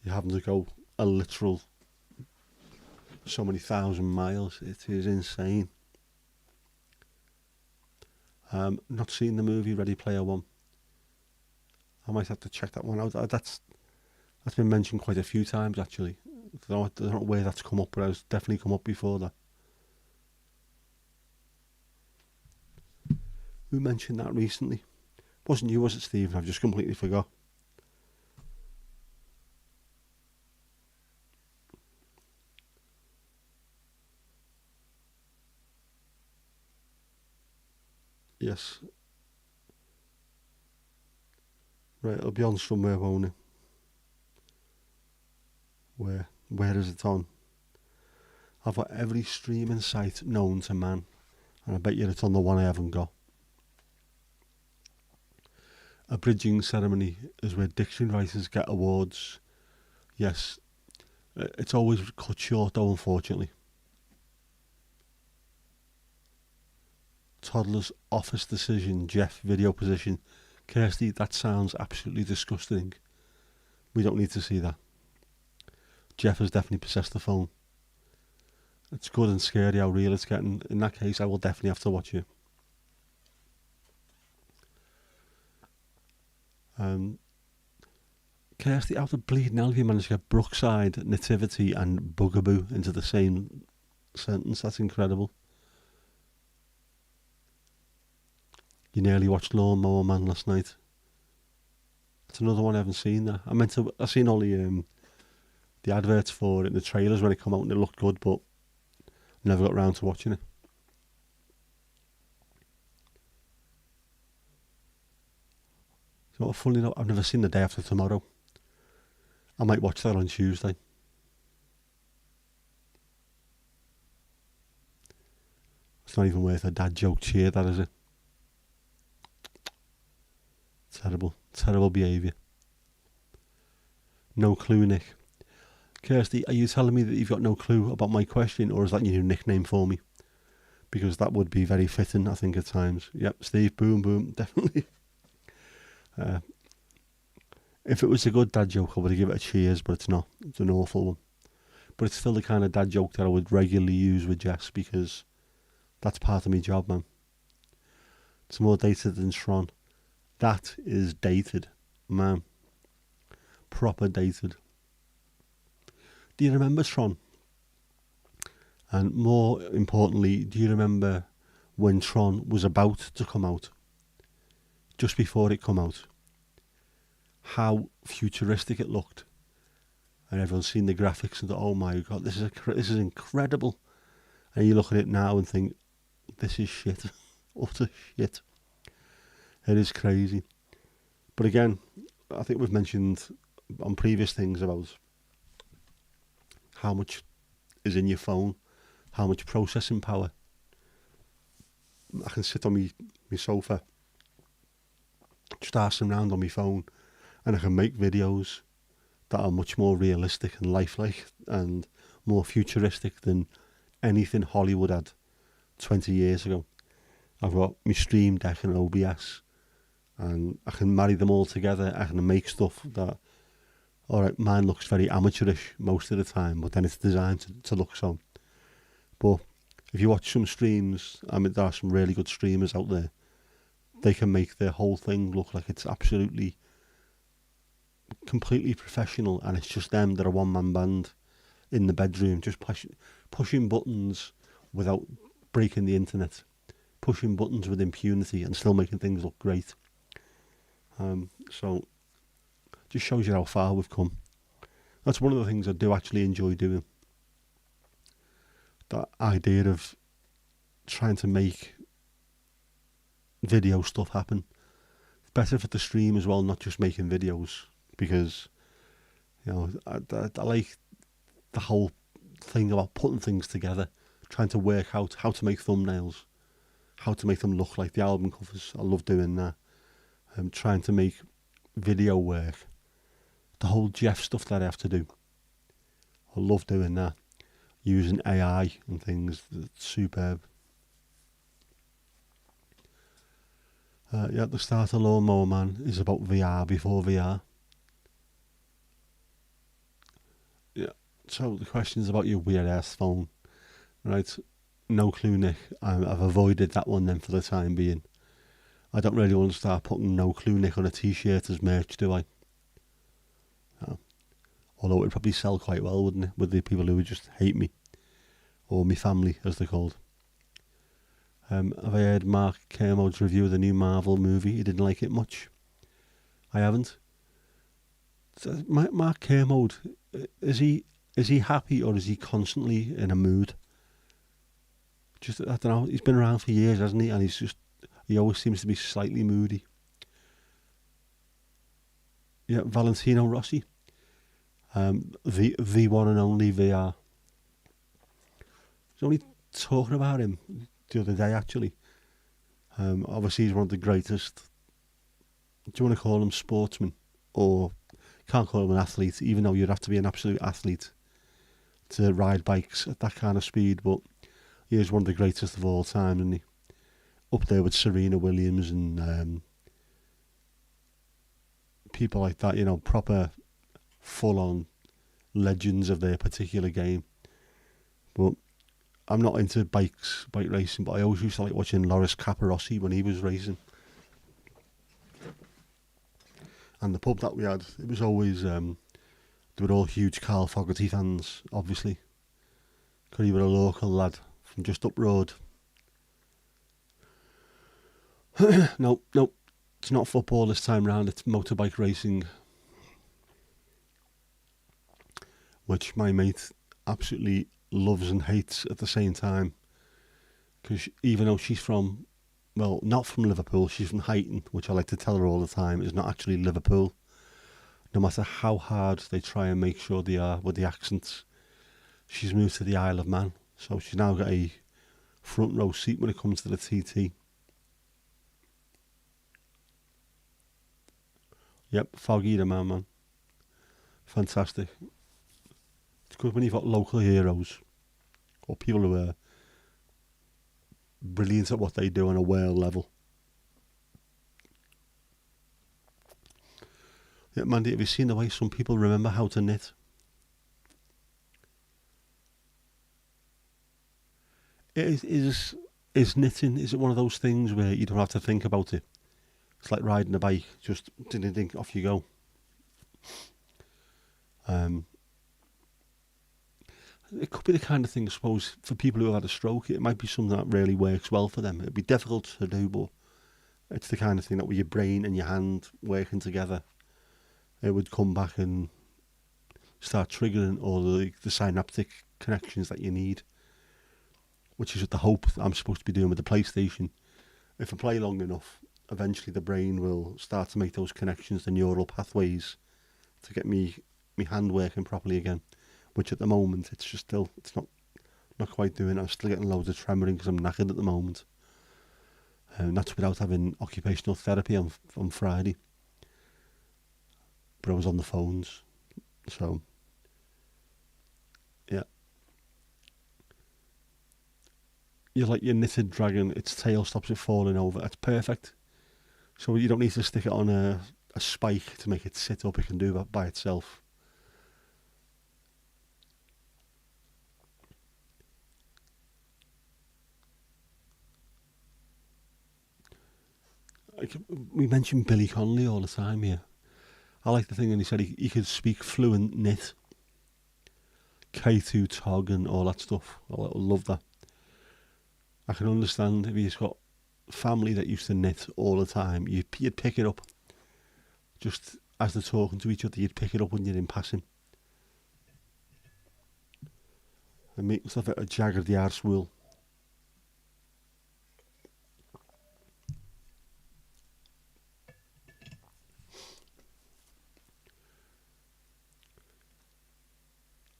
You're having to go a literal so many thousand miles. It is insane. Not seen the movie Ready Player One. I might have to check that one out. That's been mentioned quite a few times actually. I don't know where that's come up, but it's definitely come up before that. Who mentioned that recently? Wasn't you, was it, Stephen? I've just completely forgot. Yes. Right, it'll be on somewhere, won't it? Where is it on? I've got every streaming site known to man, and I bet you it's on the one I haven't got. A bridging ceremony is where dictionary writers get awards. Yes, it's always cut short though, unfortunately. Toddler's office decision, Jeff video position. Kirsty, that sounds absolutely disgusting. We don't need to see that. Jeff has definitely possessed the phone. It's good and scary how real it's getting. In that case, I will definitely have to watch it. Kirsty, how the bleeding hell have you managed to get Brookside, Nativity and Bugaboo into the same sentence? That's incredible. You nearly watched Lawnmower Man last night. That's another one I haven't seen. That I've seen all the adverts for it and the trailers when it come out and it looked good, but never got around to watching it. So funny enough, I've never seen The Day After Tomorrow. I might watch that on Tuesday. It's not even worth a dad joke cheer, that is it? Terrible behaviour. No clue, Nick. Kirsty, are you telling me that you've got no clue about my question, or is that your new nickname for me? Because that would be very fitting, I think, at times. Yep, Steve, boom, definitely. If it was a good dad joke, I would give it a cheers, but it's not. It's an awful one. But it's still the kind of dad joke that I would regularly use with Jess, because that's part of my job, man. It's more dated than Tron. That is dated, man. Proper dated. Do you remember Tron? And more importantly, do you remember when Tron was about to come out? Just before it come out. How futuristic it looked. And everyone's seen the graphics and thought, oh my god, this is incredible. And you look at it now and think, this is shit. Utter shit. It is crazy. But again, I think we've mentioned on previous things about how much is in your phone, how much processing power. I can sit on my sofa, just arsing around on my phone, and I can make videos that are much more realistic and lifelike and more futuristic than anything Hollywood had 20 years ago. I've got my Stream Deck and OBS, and I can marry them all together. I can make stuff that, alright, mine looks very amateurish most of the time, but then it's designed to look so. But if you watch some streams, I mean, there are some really good streamers out there. They can make their whole thing look like it's absolutely, completely professional, and it's just them. They're a one-man band in the bedroom, just pushing buttons without breaking the internet, pushing buttons with impunity and still making things look great. So just shows you how far we've come. That's one of the things I do actually enjoy doing. That idea of trying to make video stuff happen. It's better for the stream as well, not just making videos, because I like the whole thing about putting things together, trying to work out how to make thumbnails, how to make them look like the album covers. I love doing that. Trying to make video work. The whole Jeff stuff that I have to do, I love doing that. Using AI and things, it's superb. The start of Lawnmower Man is about VR before VR. Yeah, so the question is about your weird ass phone, right? No clue, Nick. I've avoided that one then for the time being. I don't really want to start putting No Clue Nick on a t-shirt as merch, do I? No. Although it would probably sell quite well, wouldn't it? With the people who would just hate me. Or me family, as they're called. Have I heard Mark Kermode's review of the new Marvel movie? He didn't like it much. I haven't. So, Mark Kermode, is he happy or is he constantly in a mood? Just, I don't know. He's been around for years, hasn't he? And he always seems to be slightly moody. Yeah, Valentino Rossi, the one and only VR. I was only talking about him the other day, actually. Obviously, he's one of the greatest. Do you want to call him sportsman? Or can't call him an athlete, even though you'd have to be an absolute athlete to ride bikes at that kind of speed. But he is one of the greatest of all time, isn't he? Up there with Serena Williams and people like that, proper full-on legends of their particular game. But I'm not into bike racing, but I always used to like watching Loris Capirossi when he was racing. And the pub that we had, it was always, they were all huge Carl Fogarty fans, obviously. Because he was a local lad from just up road. No, it's not football this time round, it's motorbike racing. Which my mate absolutely loves and hates at the same time. Because even though she's from, well, not from Liverpool, she's from Huyton, which I like to tell her all the time, is not actually Liverpool. No matter how hard they try and make sure they are with the accents. She's moved to the Isle of Man, so she's now got a front row seat when it comes to the TT. Yep, Foggy the man. Fantastic. It's good when you've got local heroes, or people who are brilliant at what they do on a world level. Yeah, Mandy, have you seen the way some people remember how to knit? Is knitting, is it one of those things where you don't have to think about it? It's like riding a bike, just ding, ding, off you go. It could be the kind of thing, I suppose, for people who have had a stroke, it might be something that really works well for them. It'd be difficult to do, but it's the kind of thing that with your brain and your hand working together, it would come back and start triggering all the synaptic connections that you need, which is the hope that I'm supposed to be doing with the PlayStation. If I play long enough, eventually the brain will start to make those connections, the neural pathways, to get me hand working properly again. Which at the moment it's not quite doing it. I'm still getting loads of tremoring because I'm knackered at the moment. And that's without having occupational therapy on Friday. But I was on the phones, so yeah. You're like your knitted dragon, its tail stops it falling over. It's perfect. So you don't need to stick it on a spike to make it sit up. It can do that by itself. Like, we mention Billy Connolly all the time here. I like the thing, and he said he could speak fluent knit, K2 tog and all that stuff. I love that. I can understand if he's got family that used to knit all the time, you'd pick it up. Just as they're talking to each other, you'd pick it up when you're in passing. And make stuff out of jagged the arse wool.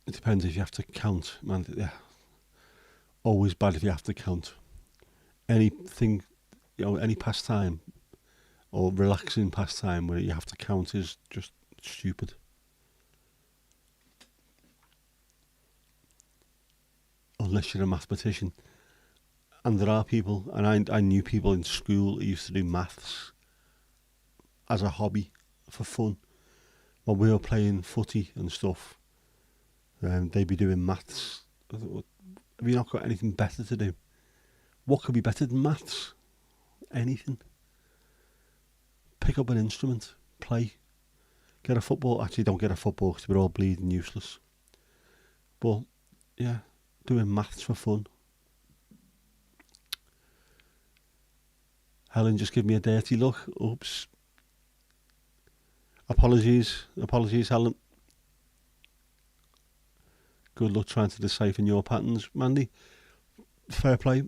It depends if you have to count, man. Yeah, always bad if you have to count. Anything, any pastime or relaxing pastime where you have to count is just stupid. Unless you're a mathematician. And there are people, and I knew people in school who used to do maths as a hobby for fun. When we were playing footy and stuff, they'd be doing maths. I thought, have you not got anything better to do? What could be better than maths? Anything. Pick up an instrument, play. Get a football. Actually, don't get a football because we're all bleeding useless. But, yeah, doing maths for fun. Helen just give me a dirty look. Oops. Apologies, Helen. Good luck trying to decipher your patterns, Mandy. Fair play.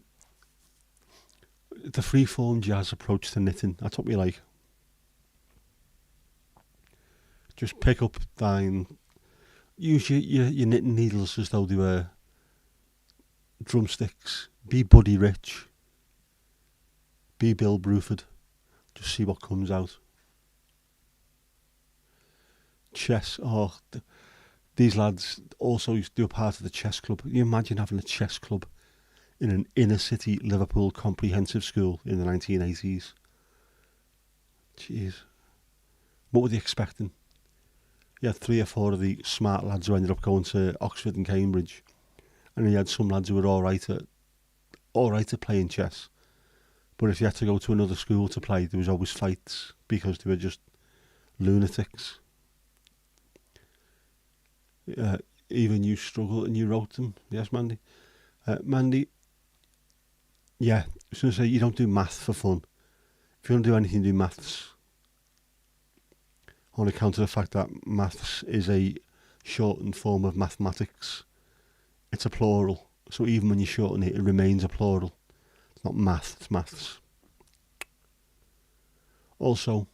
The freeform jazz approach to knitting, that's what we like. Just pick up use your knitting needles as though they were drumsticks. Be Buddy Rich. Be Bill Bruford. Just see what comes out. Chess. Oh, these lads also used to do a part of the chess club. Can you imagine having a chess club in an inner city Liverpool comprehensive school in the 1980s? Jeez. What were they expecting? You had 3 or 4 of the smart lads who ended up going to Oxford and Cambridge, and then you had some lads who were all right at playing chess. But if you had to go to another school to play, there was always fights because they were just lunatics. Even you struggled and you wrote them. Yes, Mandy? Mandy, yeah, I was going to say, you don't do math for fun. If you want to do anything, do maths. On account of the fact that maths is a shortened form of mathematics. It's a plural. So even when you shorten it, it remains a plural. It's not math, it's maths. Also,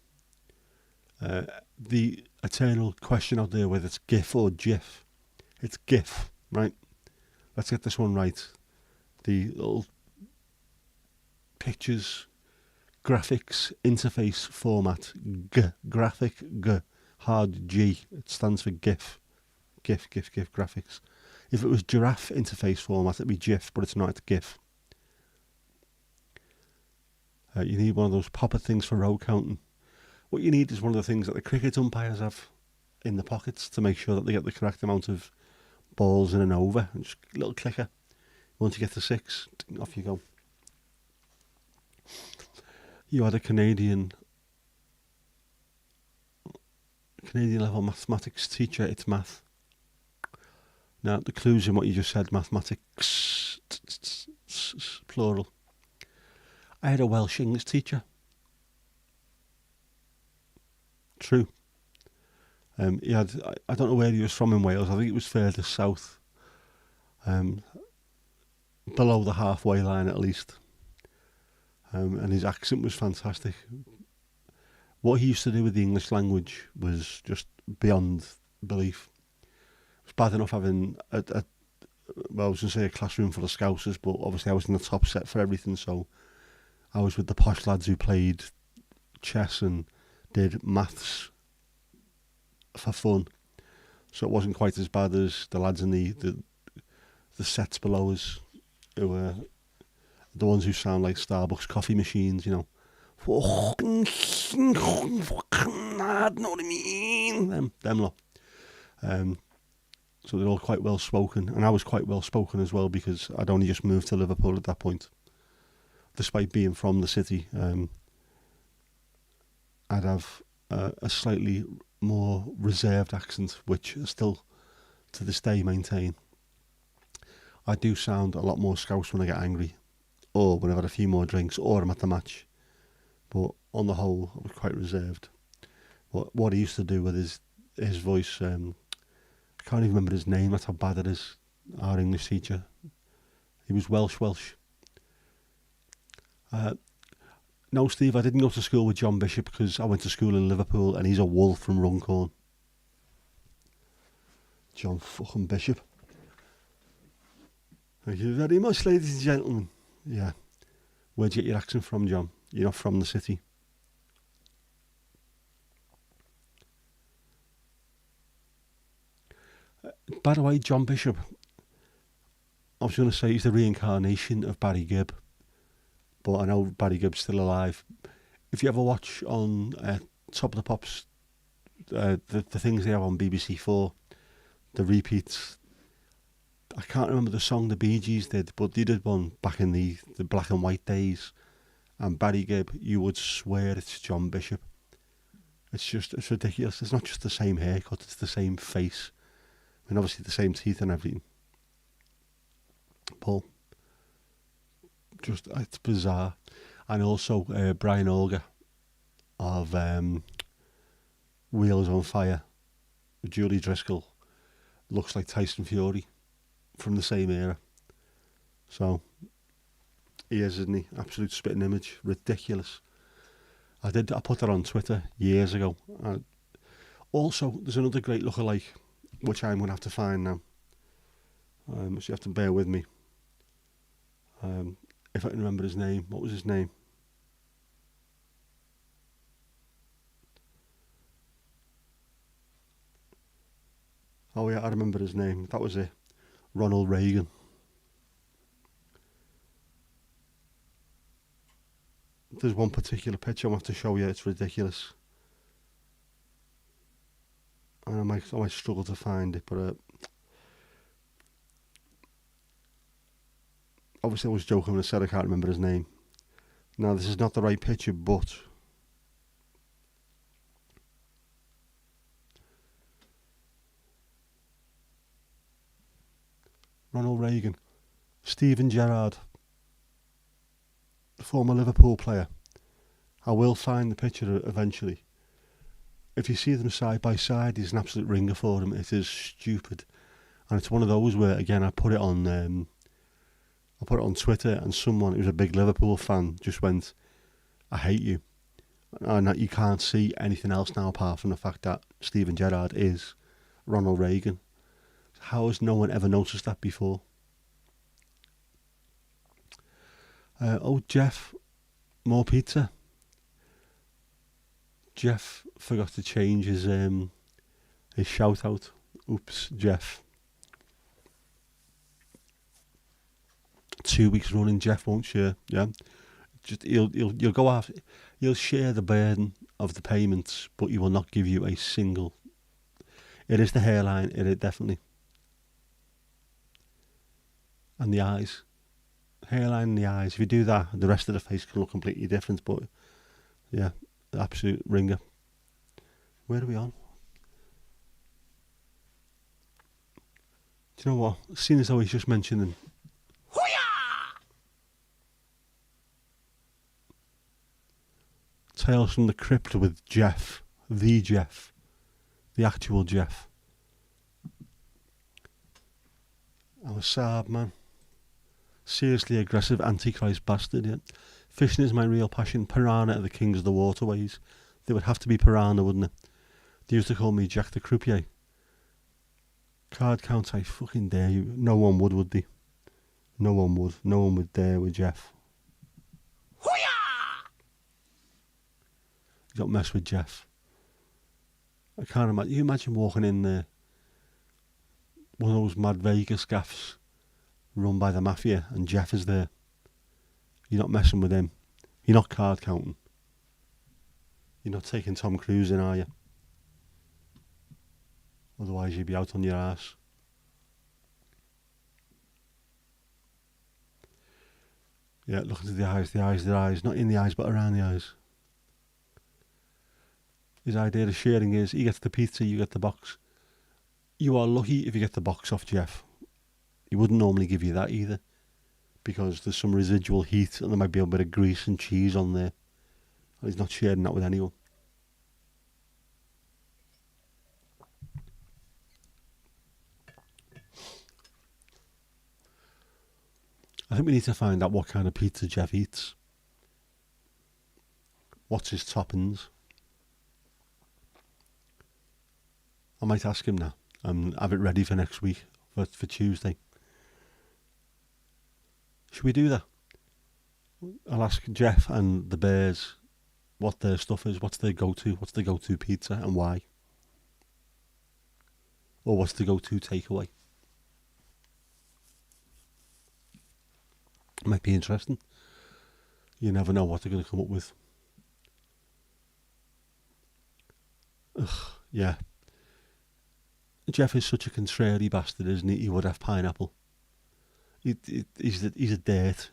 the eternal question out there whether it's GIF or GIF. It's GIF, right? Let's get this one right. The little pictures, graphics, interface format, graphic, hard G. It stands for GIF. GIF, graphics. If it was giraffe interface format, it'd be GIF, but it's not, it's GIF. You need one of those popper things for row counting. What you need is one of the things that the cricket umpires have in the pockets to make sure that they get the correct amount of balls in an over. And just a little clicker. Once you get to 6, off you go. You had a Canadian level mathematics teacher. It's math. Now, the clues in what you just said, mathematics, plural. I had a Welsh English teacher. True. He had, I don't know where he was from in Wales. I think it was further south. Below the halfway line at least. And his accent was fantastic. What he used to do with the English language was just beyond belief. It was bad enough having I was going to say a classroom full of Scousers, but obviously I was in the top set for everything, so I was with the posh lads who played chess and did maths for fun. So it wasn't quite as bad as the lads in the sets below us, who were the ones who sound like Starbucks coffee machines, you know. Know what I mean? Them lot. So they're all quite well spoken, and I was quite well spoken as well because I'd only just moved to Liverpool at that point. Despite being from the city, I'd have a slightly more reserved accent, which I still to this day maintain. I do sound a lot more Scouse when I get angry, or when I've had a few more drinks, or I'm at the match. But on the whole, I was quite reserved. What he used to do with his voice, I can't even remember his name, that's how bad it is. Our English teacher. He was Welsh. No, Steve, I didn't go to school with John Bishop because I went to school in Liverpool and he's a wolf from Runcorn. John fucking Bishop. Thank you very much, ladies and gentlemen. Yeah. Where'd you get your accent from, John? You're not from the city. By the way, John Bishop, I was going to say he's the reincarnation of Barry Gibb, but I know Barry Gibb's still alive. If you ever watch on Top of the Pops, the things they have on BBC4, the repeats, I can't remember the song the Bee Gees did, but they did one back in the black and white days, and Barry Gibb, you would swear it's John Bishop. It's ridiculous. It's not just the same haircut, it's the same face. I mean, obviously the same teeth and everything. But it's bizarre. And also Brian Auger of Wheels on Fire, Julie Driscoll, looks like Tyson Fury from the same era. So he is, isn't he? Absolute spitting image, ridiculous. I put that on Twitter years ago. Also, there's another great lookalike, which I'm going to have to find now. So you have to bear with me. If I can remember his name. What was his name? Oh yeah, I remember his name. That was it. Ronald Reagan. There's one particular picture I want to show you. It's ridiculous. And I might struggle to find it, but obviously I was joking when I said I can't remember his name. Now, this is not the right picture, but Ronald Reagan, Steven Gerrard, the former Liverpool player. I will find the picture eventually. If you see them side by side, he's an absolute ringer for him. It is stupid, and it's one of those where, again, I put it on Twitter, and someone who's a big Liverpool fan just went, "I hate you," and that you can't see anything else now apart from the fact that Steven Gerrard is Ronald Reagan. How has no one ever noticed that before? Jeff, more pizza. Jeff forgot to change his shout out. Oops, Jeff. 2 weeks running, Jeff won't share. Yeah, just you'll go after. You'll share the burden of the payments, but he will not give you a single. It is the hairline. It is definitely. And the eyes, hairline and the eyes. If you do that, the rest of the face can look completely different. But yeah, absolute ringer. Where are we on? Do you know what? Seeing as though he's just mentioning Tales from the Crypt with Jeff, the actual Jeff. I'm a Saab man. Seriously aggressive antichrist bastard, yeah. Fishing is my real passion. Piranha are the kings of the waterways. They would have to be piranha, wouldn't it? They used to call me Jack the Croupier. Card count, I fucking dare you. No one would they? No one would. No one would dare with Jeff. You don't mess with Jeff. I can't imagine. You imagine walking in there, one of those mad Vegas gaffs run by the mafia, and Jeff is there. You're not messing with him. You're not card counting. You're not taking Tom Cruise in, are you? Otherwise you'd be out on your ass. Yeah, look into the eyes. Not in the eyes, but around the eyes. His idea of sharing is, he gets the pizza, you get the box. You are lucky if you get the box off Jeff. He wouldn't normally give you that either, because there's some residual heat and there might be a bit of grease and cheese on there. And he's not sharing that with anyone. I think we need to find out what kind of pizza Jeff eats. What's his toppings? I might ask him now and have it ready for next week, for Tuesday. Should we do that? I'll ask Jeff and the Bears what their stuff is, what's their go-to pizza and why. Or what's the go-to takeaway. Might be interesting. You never know what they're going to come up with. Ugh, yeah. Jeff is such a contrary bastard, isn't he? He would have pineapple. He's a dirt.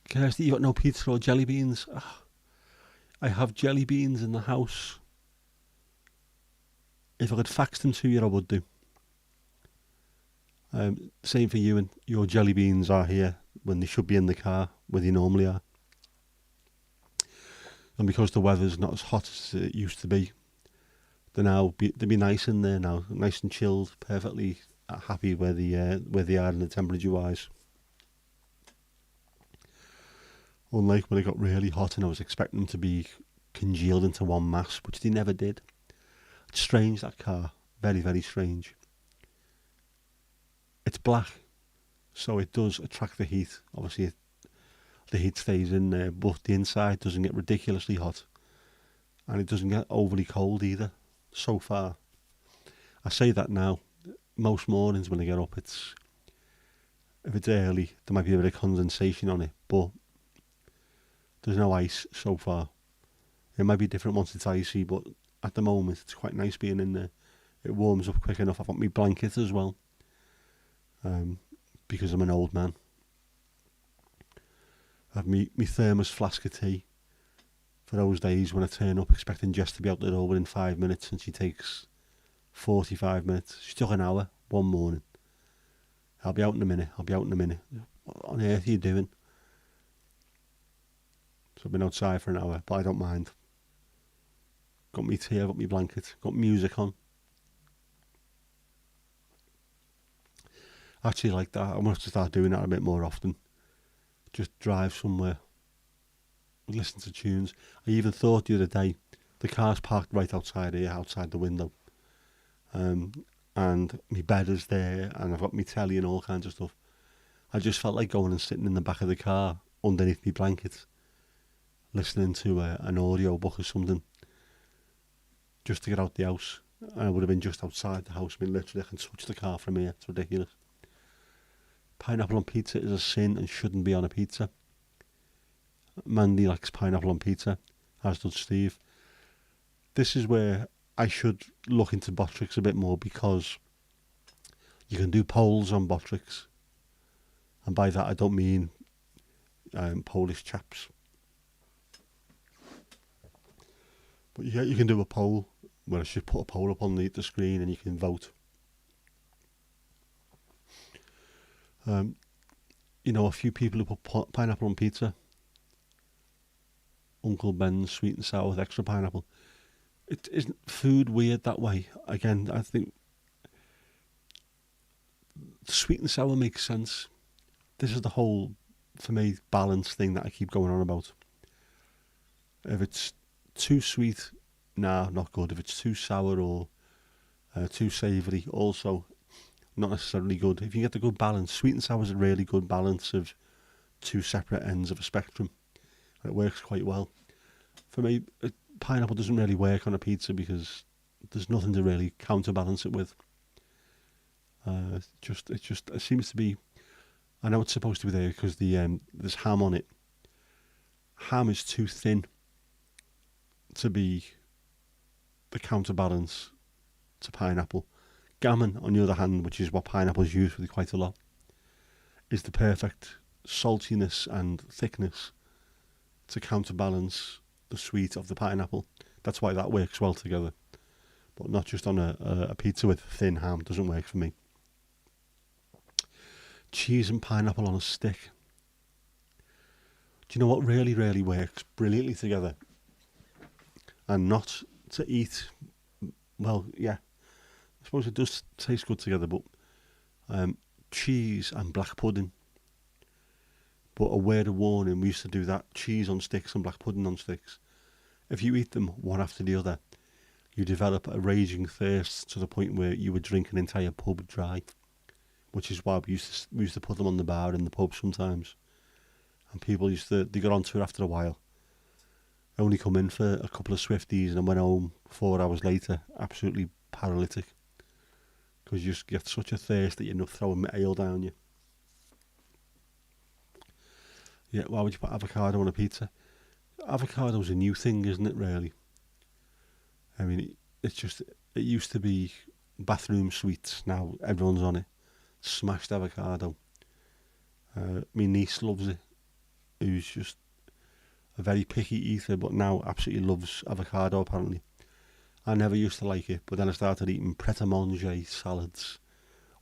Kirsty, you got no pizza or jelly beans? Ugh. I have jelly beans in the house. If I could fax them to you, I would do. Same for you, and your jelly beans are here. when they should be in the car where they normally are. And because the weather's not as hot as it used to be, they'll be nice in there now, nice and chilled, perfectly happy where they are in the temperature wise. Unlike when it got really hot and I was expecting them to be congealed into one mass, which they never did. It's strange, that car. Very, very strange. It's black, so it does attract the heat. Obviously, the heat stays in there, but the inside doesn't get ridiculously hot. And it doesn't get overly cold either, so far. I say that now. Most mornings when I get up, if it's early, there might be a bit of condensation on it, but there's no ice so far. It might be different once it's icy, but at the moment it's quite nice being in there. It warms up quick enough. I've got my blanket as well, because I'm an old man. I have my thermos flask of tea for those days when I turn up expecting Jess to be out the door within 5 minutes and she takes 45 minutes. She took an hour one morning. I'll be out in a minute. What on earth are you doing? So I've been outside for an hour, but I don't mind. Got me tea, I've got my blanket, got music on. I actually like that. I'm going to have to start doing that a bit more often. Just drive somewhere, listen to tunes. I even thought the other day, the car's parked right outside here, outside the window. And my bed is there, and I've got my telly and all kinds of stuff. I just felt like going and sitting in the back of the car underneath my blanket, listening to an audio book or something, just to get out the house. And I would have been just outside the house. I mean, literally, I can touch the car from here. It's ridiculous. Pineapple on pizza is a sin and shouldn't be on a pizza. Mandy likes pineapple on pizza, as does Steve. This is where I should look into Botrix a bit more, because you can do polls on Botrix. And by that I don't mean Polish chaps. But yeah, you can do a poll where I should put a poll up on the screen and you can vote. A few people who put pineapple on pizza. Uncle Ben's sweet and sour with extra pineapple. It isn't food weird that way. Again, I think sweet and sour makes sense. This is the whole, for me, balance thing that I keep going on about. If it's too sweet, nah, not good. If it's too sour or too savoury, also not necessarily good. If you get the good balance, sweet and sour is a really good balance of two separate ends of a spectrum, and it works quite well. For me, pineapple doesn't really work on a pizza because there's nothing to really counterbalance it with. It seems to be. I know it's supposed to be there because there's ham on it. Ham is too thin to be the counterbalance to pineapple. Gammon, on the other hand, which is what pineapple is used with quite a lot, is the perfect saltiness and thickness to counterbalance the sweet of the pineapple. That's why that works well together. But not just on a pizza with thin ham. Doesn't work for me. Cheese and pineapple on a stick. Do you know what really, really works brilliantly together? And not to eat, well, yeah, I suppose it does taste good together, but cheese and black pudding. But a word of warning, we used to do that, cheese on sticks and black pudding on sticks. If you eat them one after the other, you develop a raging thirst to the point where you would drink an entire pub dry, which is why we used to put them on the bar in the pub sometimes. And people they got onto it after a while. Only come in for a couple of Swifties and then went home 4 hours later, absolutely paralytic. Because you just get such a thirst that you end up throwing ale down you. Yeah, why would you put avocado on a pizza? Avocado's a new thing, isn't it, really? I mean, it used to be bathroom sweets. Now everyone's on it. Smashed avocado. My niece loves it, who's just a very picky eater, but now absolutely loves avocado, apparently. I never used to like it, but then I started eating pret-a-manger salads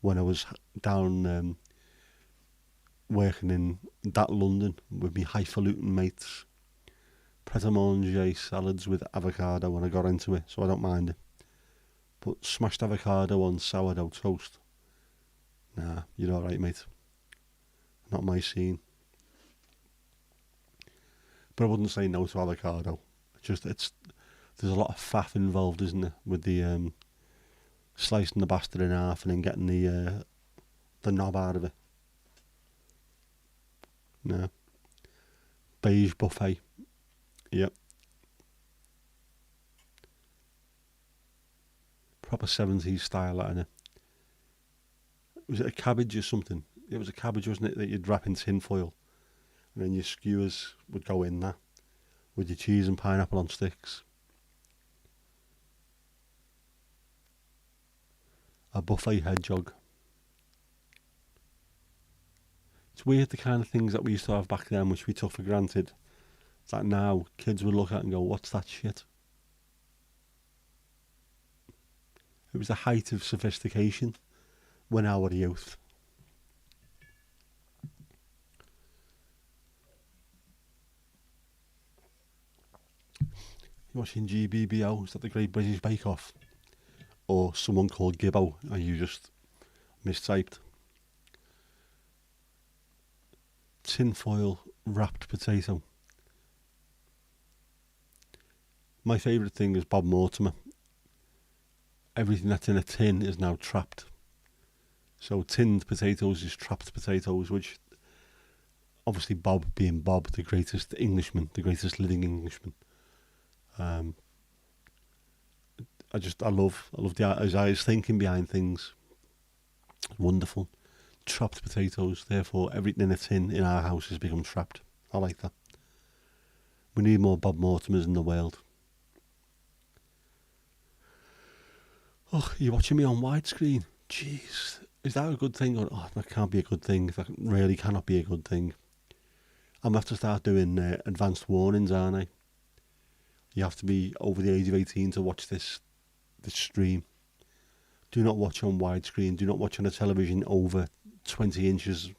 when I was down working in that London with me highfalutin mates. Pret a manger salads with avocado when I got into it, so I don't mind it. But smashed avocado on sourdough toast, nah, you're alright, mate. Not my scene. But I wouldn't say no to avocado. There's a lot of faff involved, isn't there, with the slicing the bastard in half and then getting the knob out of it. No. Beige buffet. Yep. Proper 70s style, that, innit? Was it a cabbage or something? It was a cabbage, wasn't it, that you'd wrap in tin foil, and then your skewers would go in that with your cheese and pineapple on sticks. A buffet hedgehog. It's weird, the kind of things that we used to have back then, which we took for granted, that now kids would look at and go, what's that shit? It was the height of sophistication when I was a youth. You're watching GBBO, is that the Great British Bake Off? Or someone called Gibbo, and you just mistyped. Tinfoil wrapped potato. My favourite thing is Bob Mortimer. Everything that's in a tin is now trapped. So tinned potatoes is trapped potatoes, which obviously Bob being Bob, the greatest Englishman, the greatest living Englishman. I love his thinking behind things. Wonderful. Trapped potatoes, therefore everything in a tin in our house has become trapped. I like that. We need more Bob Mortimers in the world. Oh, you're watching me on widescreen? Jeez. Is that a good thing? Or, that can't be a good thing. That really cannot be a good thing. I'm going to have to start doing advanced warnings, aren't I? You have to be over the age of 18 to watch this stream. Do not watch on widescreen. Do not watch on a television over 20 inches.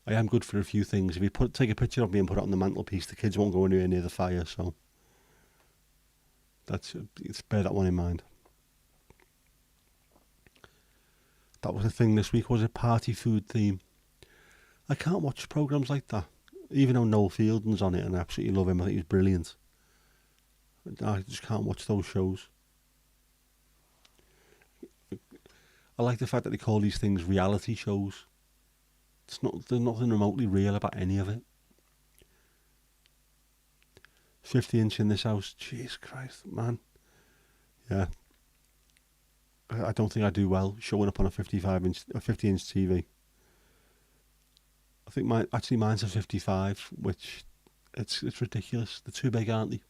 I am good for a few things. If you take a picture of me and put it on the mantelpiece, the kids won't go anywhere near the fire, so let's bear that one in mind. That was the thing this week, was a party food theme. I can't watch programmes like that, even though Noel Fielding's on it and I absolutely love him. I think he's brilliant. I just can't watch those shows. I like the fact that they call these things reality shows. There's nothing remotely real about any of it. 50-inch in this house, Jesus Christ, man. Yeah. I don't think I do well showing up on a 50-inch TV. I think mine's a 55, which it's ridiculous. They're too big, aren't they?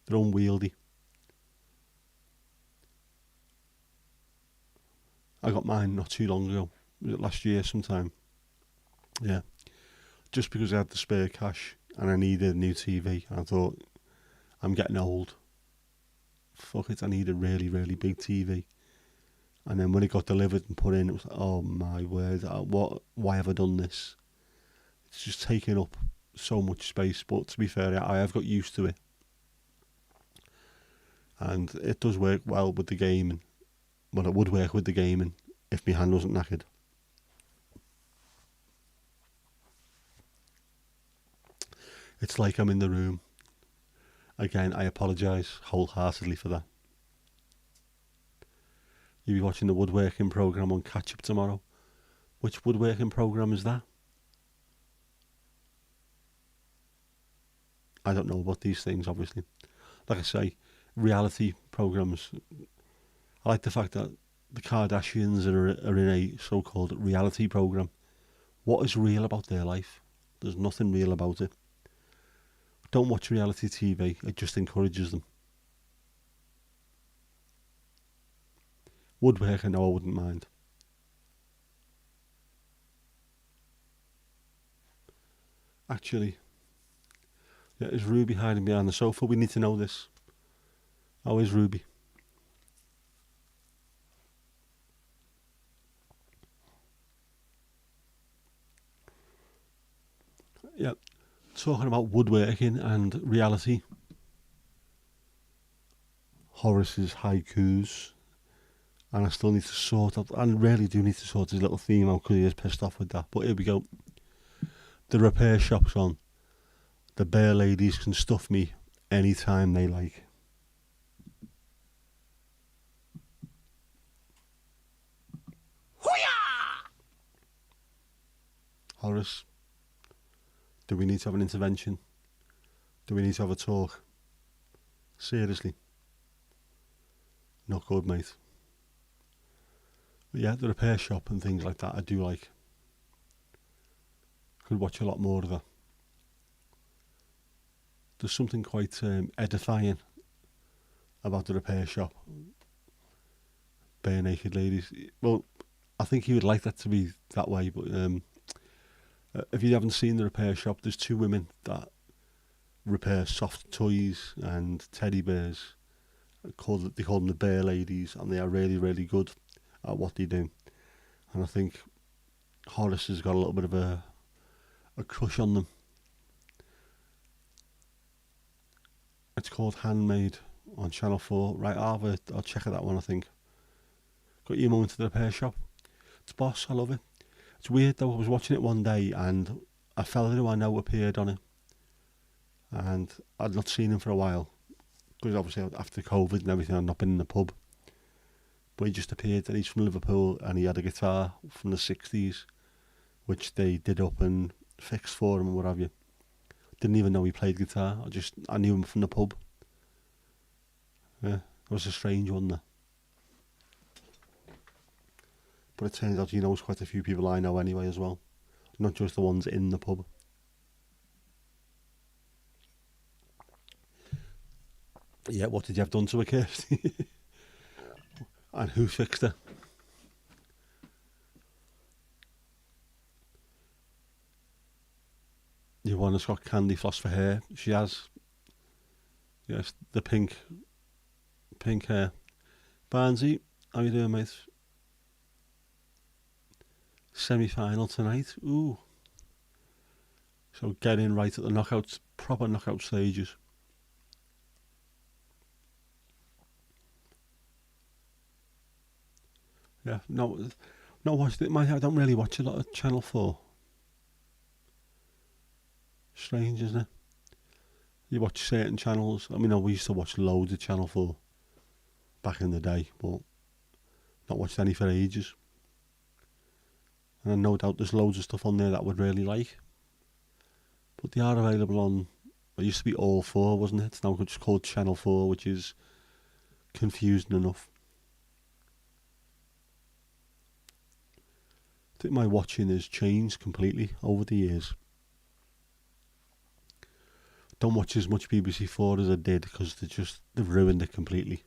They're unwieldy. I got mine not too long ago. Was it last year sometime? Yeah. Just because I had the spare cash and I needed a new TV. I thought, I'm getting old. Fuck it, I need a really, really big TV. And then when it got delivered and put in, it was like, oh my word, why have I done this? It's just taking up so much space, but to be fair, I have got used to it. And it does work well with the gaming. Well, it would work with the gaming if my hand wasn't knackered. It's like I'm in the room. Again, I apologise wholeheartedly for that. You'll be watching the woodworking programme on Catch Up tomorrow. Which woodworking programme is that? I don't know about these things, obviously. Like I say, reality programmes. I like the fact that the Kardashians are in a so-called reality programme. What is real about their life? There's nothing real about it. Don't watch reality TV, it just encourages them. Woodworking, no, I wouldn't mind. Actually, yeah, is Ruby hiding behind the sofa? We need to know this. How is Ruby? Yeah, talking about woodworking and reality. Horace's haikus, and I still need to sort out. I really do need to sort his little theme out because he is pissed off with that. But here we go. The repair shop's on. The bear ladies can stuff me anytime they like. Horace, do we need to have an intervention? Do we need to have a talk? Seriously. Not good, mate. But yeah, the repair shop and things like that I do like. Could watch a lot more of that. There's something quite edifying about the repair shop. Bare naked ladies. Well, I think he would like that to be that way, but if you haven't seen the repair shop, there's two women that repair soft toys and teddy bears. They call them the bear ladies, and they are really, really good at what they do. And I think Horace has got a little bit of a crush on them. It's called Handmade on Channel 4. Right, I'll check out that one, I think. Got your moment to the repair shop. It's boss, I love it. It's weird though, I was watching it one day and a fella who I know appeared on it. And I'd not seen him for a while. Because obviously after COVID and everything, I'd not been in the pub. But he just appeared, and he's from Liverpool, and he had a guitar from the 60s, which they did up and fixed for him and what have you. Didn't even know he played guitar. I knew him from the pub. Yeah, it was a strange one there. But it turns out he knows quite a few people I know anyway as well. Not just the ones in the pub. Yeah, what did you have done to her, Kirsty? And who fixed her? Yvonne's got candy floss for hair. She has. Yes, the pink hair. Barnsey, how you doing, mate? Semi-final tonight. Ooh. So get in right at the knockouts, proper knockout stages. Yeah, not watched it. I don't really watch a lot of Channel 4. Strange, isn't it? You watch certain channels. I mean, we used to watch loads of Channel 4 back in the day, but not watched any for ages. And no doubt there's loads of stuff on there that I would really like. But they are available on, it used to be All 4, wasn't it? It's now just called Channel 4, which is confusing enough. I think my watching has changed completely over the years. Don't watch as much BBC 4 as I did because they've ruined it completely.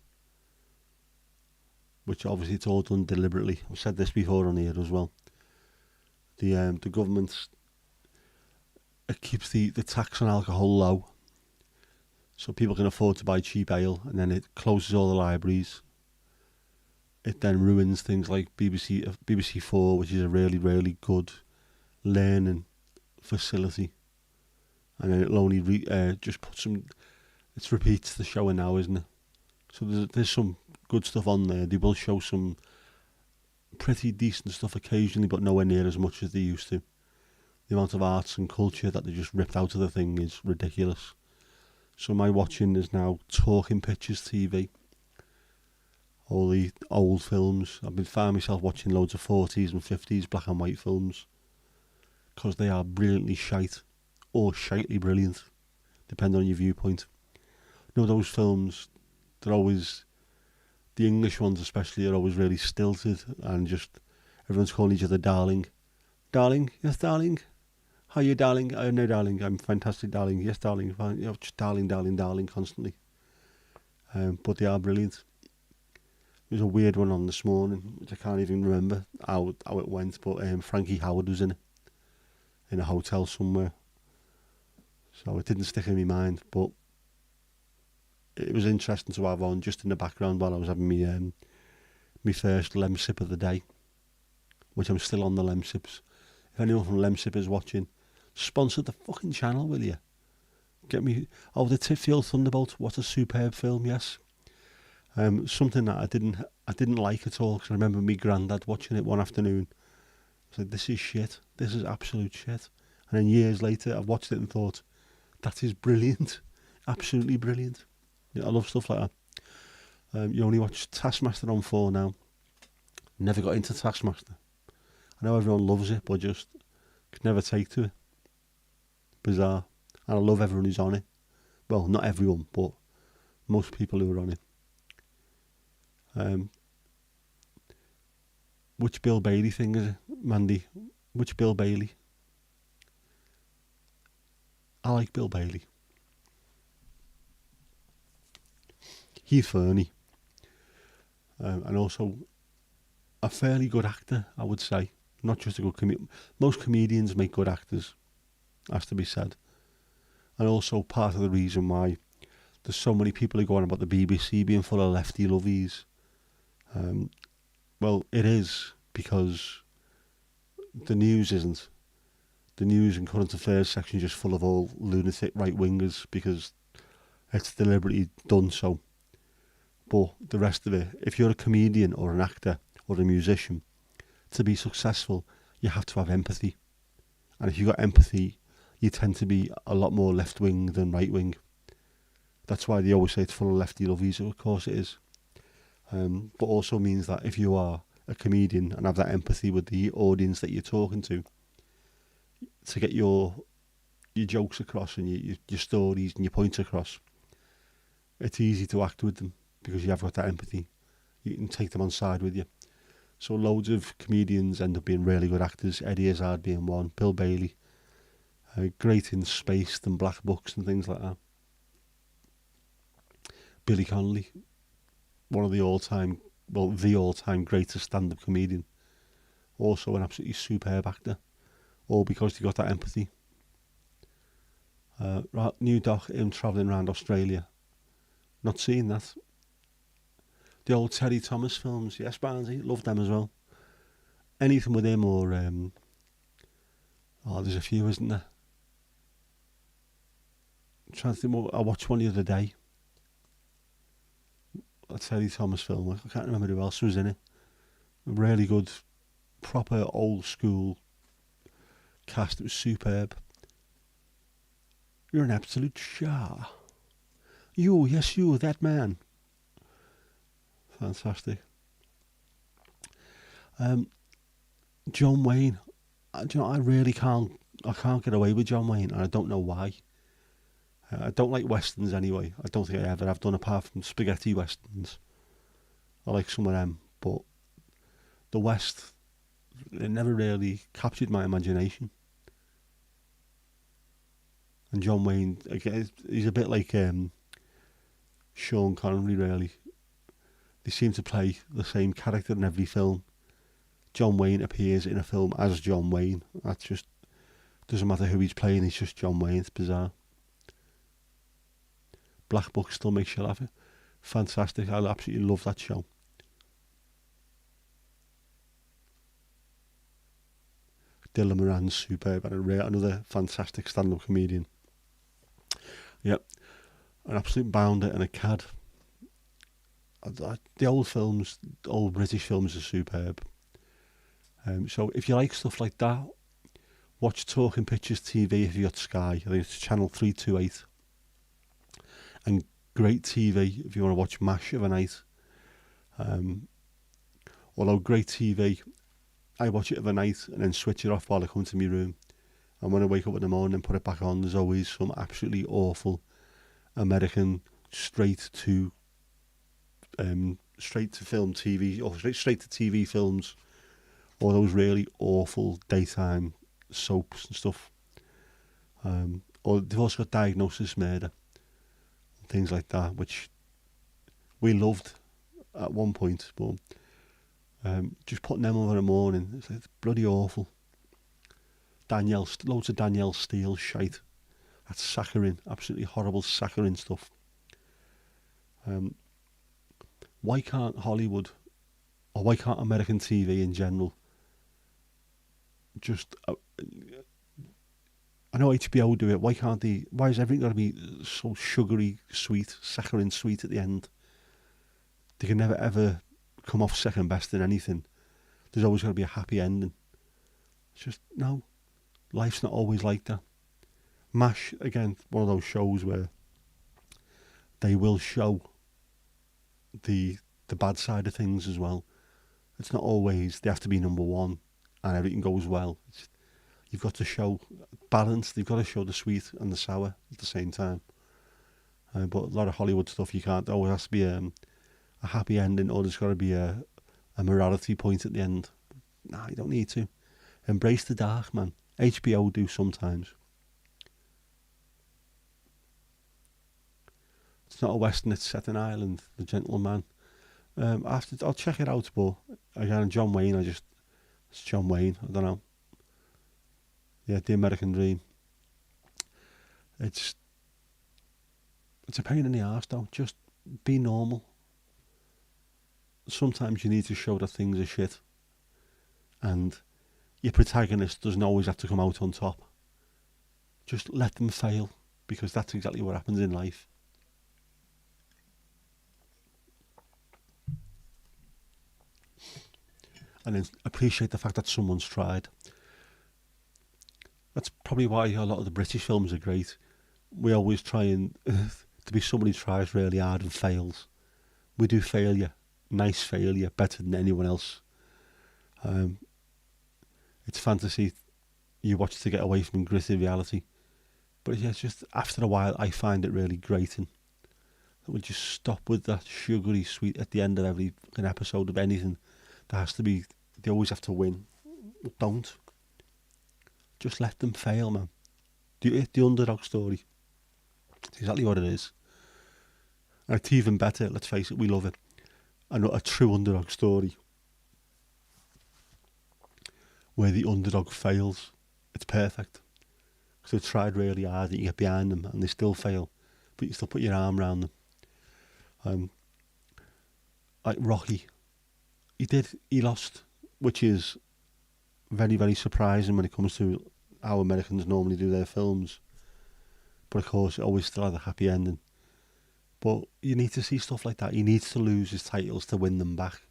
Which obviously it's all done deliberately. I've said this before on here as well. The government, it keeps the tax on alcohol low, so people can afford to buy cheap ale, and then it closes all the libraries. It then ruins things like BBC 4, which is a really, really good learning facility. And then it'll only just put some. It repeats the show now, isn't it? So there's some good stuff on there. They will show some pretty decent stuff occasionally, but nowhere near as much as they used to. The amount of arts and culture that they just ripped out of the thing is ridiculous. So my watching is now Talking Pictures TV. All the old films. I've been finding myself watching loads of 40s and 50s black and white films because they are brilliantly shite or shitely brilliant, depending on your viewpoint. You know, those films, they're always, the English ones especially, are always really stilted and just everyone's calling each other darling. Darling? Yes, darling? How are you, darling? No, darling. I'm fantastic, darling. Yes, darling. Just darling, darling, darling constantly. But they are brilliant. There's a weird one on this morning, which I can't even remember how it went, but Frankie Howard was in it, in a hotel somewhere. So it didn't stick in my mind, but it was interesting to have on just in the background while I was having my first lem sip of the day, which I'm still on the lem sips. If anyone from lem sip is watching, Sponsor the fucking channel, will you? Get me. Oh, the Titfield Thunderbolt. What a superb film. Yes. Something that I didn't like at all, because I remember me granddad watching it one afternoon. I said, "This is shit. This is absolute shit." And then years later, I've watched it and thought, "That is brilliant, absolutely brilliant." Yeah, I love stuff like that. You only watch Taskmaster on 4 now. Never got into Taskmaster. I know everyone loves it, but just could never take to it. Bizarre. And I love everyone who's on it. Well, not everyone, but most people who are on it. Which Bill Bailey thing is it, Mandy? Which Bill Bailey? I like Bill Bailey. He's funny. And also a fairly good actor, I would say. Not just a good comedian. Most comedians make good actors, has to be said. And also part of the reason why there's so many people who go on about the BBC being full of lefty lovies. Well, it is, because the news isn't. The news and current affairs section is just full of all lunatic right-wingers, because it's deliberately done so. But the rest of it, if you're a comedian or an actor or a musician, to be successful, you have to have empathy. And if you've got empathy, you tend to be a lot more left-wing than right-wing. That's why they always say it's full of lefty lovies. Of course it is. But also means that if you are a comedian and have that empathy with the audience that you're talking to get your jokes across and your stories and your points across, it's easy to act with them because you have got that empathy. You can take them on side with you. So loads of comedians end up being really good actors. Eddie Izzard being one. Bill Bailey. Great in Spaced and Black Books and things like that. Billy Connolly. One of the all-time greatest stand-up comedian. Also an absolutely superb actor. All because he got that empathy. New doc, him travelling around Australia. Not seen that. The old Terry Thomas films, yes, Barnesy, loved them as well. Anything with him or there's a few, isn't there? I'm trying to think what I watched one the other day. A Terry Thomas film. I can't remember who else was in it. Really good, proper old school cast. It was superb. You're an absolute Shah. You, yes, you, that man. Fantastic. John Wayne. Do you know, I can't get away with John Wayne, and I don't know why. I don't like westerns anyway. I don't think I ever have done, apart from spaghetti westerns. I like some of them, but the West, it never really captured my imagination. And John Wayne, again, he's a bit like Sean Connery, really. They seem to play the same character in every film. John Wayne appears in a film as John Wayne. That's just, doesn't matter who he's playing, he's just John Wayne. It's bizarre. Black Book still makes you laugh. Fantastic. I absolutely love that show. Dylan Moran's superb, and another fantastic stand-up comedian. Yep, an absolute bounder and a cad. The old British films are superb. So if you like stuff like that, watch Talking Pictures TV if you got Sky. I think it's channel 328. And Great TV if you want to watch MASH of a night. Although Great TV, I watch it of a night and then switch it off while I come to my room. And when I wake up in the morning and put it back on, there's always some absolutely awful American straight to film TV, or straight to TV films, or those really awful daytime soaps and stuff. Or they've also got Diagnosis Murder, things like that, which we loved at one point, but just putting them on in the morning, it's bloody awful. Loads of Danielle Steele shite. That's saccharine, absolutely horrible saccharine stuff. Why can't Hollywood, or why can't American TV in general, just know HBO do it. Why can't they? Why is everything got to be so sugary, sweet, saccharine sweet at the end? They can never ever come off second best in anything. There's always got to be a happy ending. It's just, no, life's not always like that. MASH, again, one of those shows where they will show the bad side of things as well. It's not always they have to be number one and everything goes well. You've got to show balance. They've got to show the sweet and the sour at the same time. But a lot of Hollywood stuff, you can't. Always has to be a happy ending, or there's got to be a morality point at the end. Nah, you don't need to. Embrace the dark, man. HBO do sometimes. It's not a western, it's set in Ireland. The Gentleman. I'll check it out, but again, John Wayne, it's John Wayne, I don't know. Yeah, The American Dream. It's a pain in the arse though. Just be normal. Sometimes you need to show that things are shit, and your protagonist doesn't always have to come out on top. Just let them fail, because that's exactly what happens in life. And then appreciate the fact that someone's tried. That's probably why a lot of the British films are great. We always try and to be somebody who tries really hard and fails. We do failure, nice failure, better than anyone else. It's fantasy. You watch to get away from gritty reality. But yeah, it's just after a while I find it really grating. That we just stop with that sugary sweet at the end of every fucking episode of anything. There has to be, they always have to win. Don't. Just let them fail, man. The underdog story. It's exactly what it is. And it's even better, let's face it, we love it. A true underdog story. Where the underdog fails. It's perfect. Because they've tried really hard and you get behind them and they still fail. But you still put your arm around them. Like Rocky. He lost, which is very, very surprising when it comes to how Americans normally do their films. But of course, it always still had a happy ending. But you need to see stuff like that. He needs to lose his titles to win them back.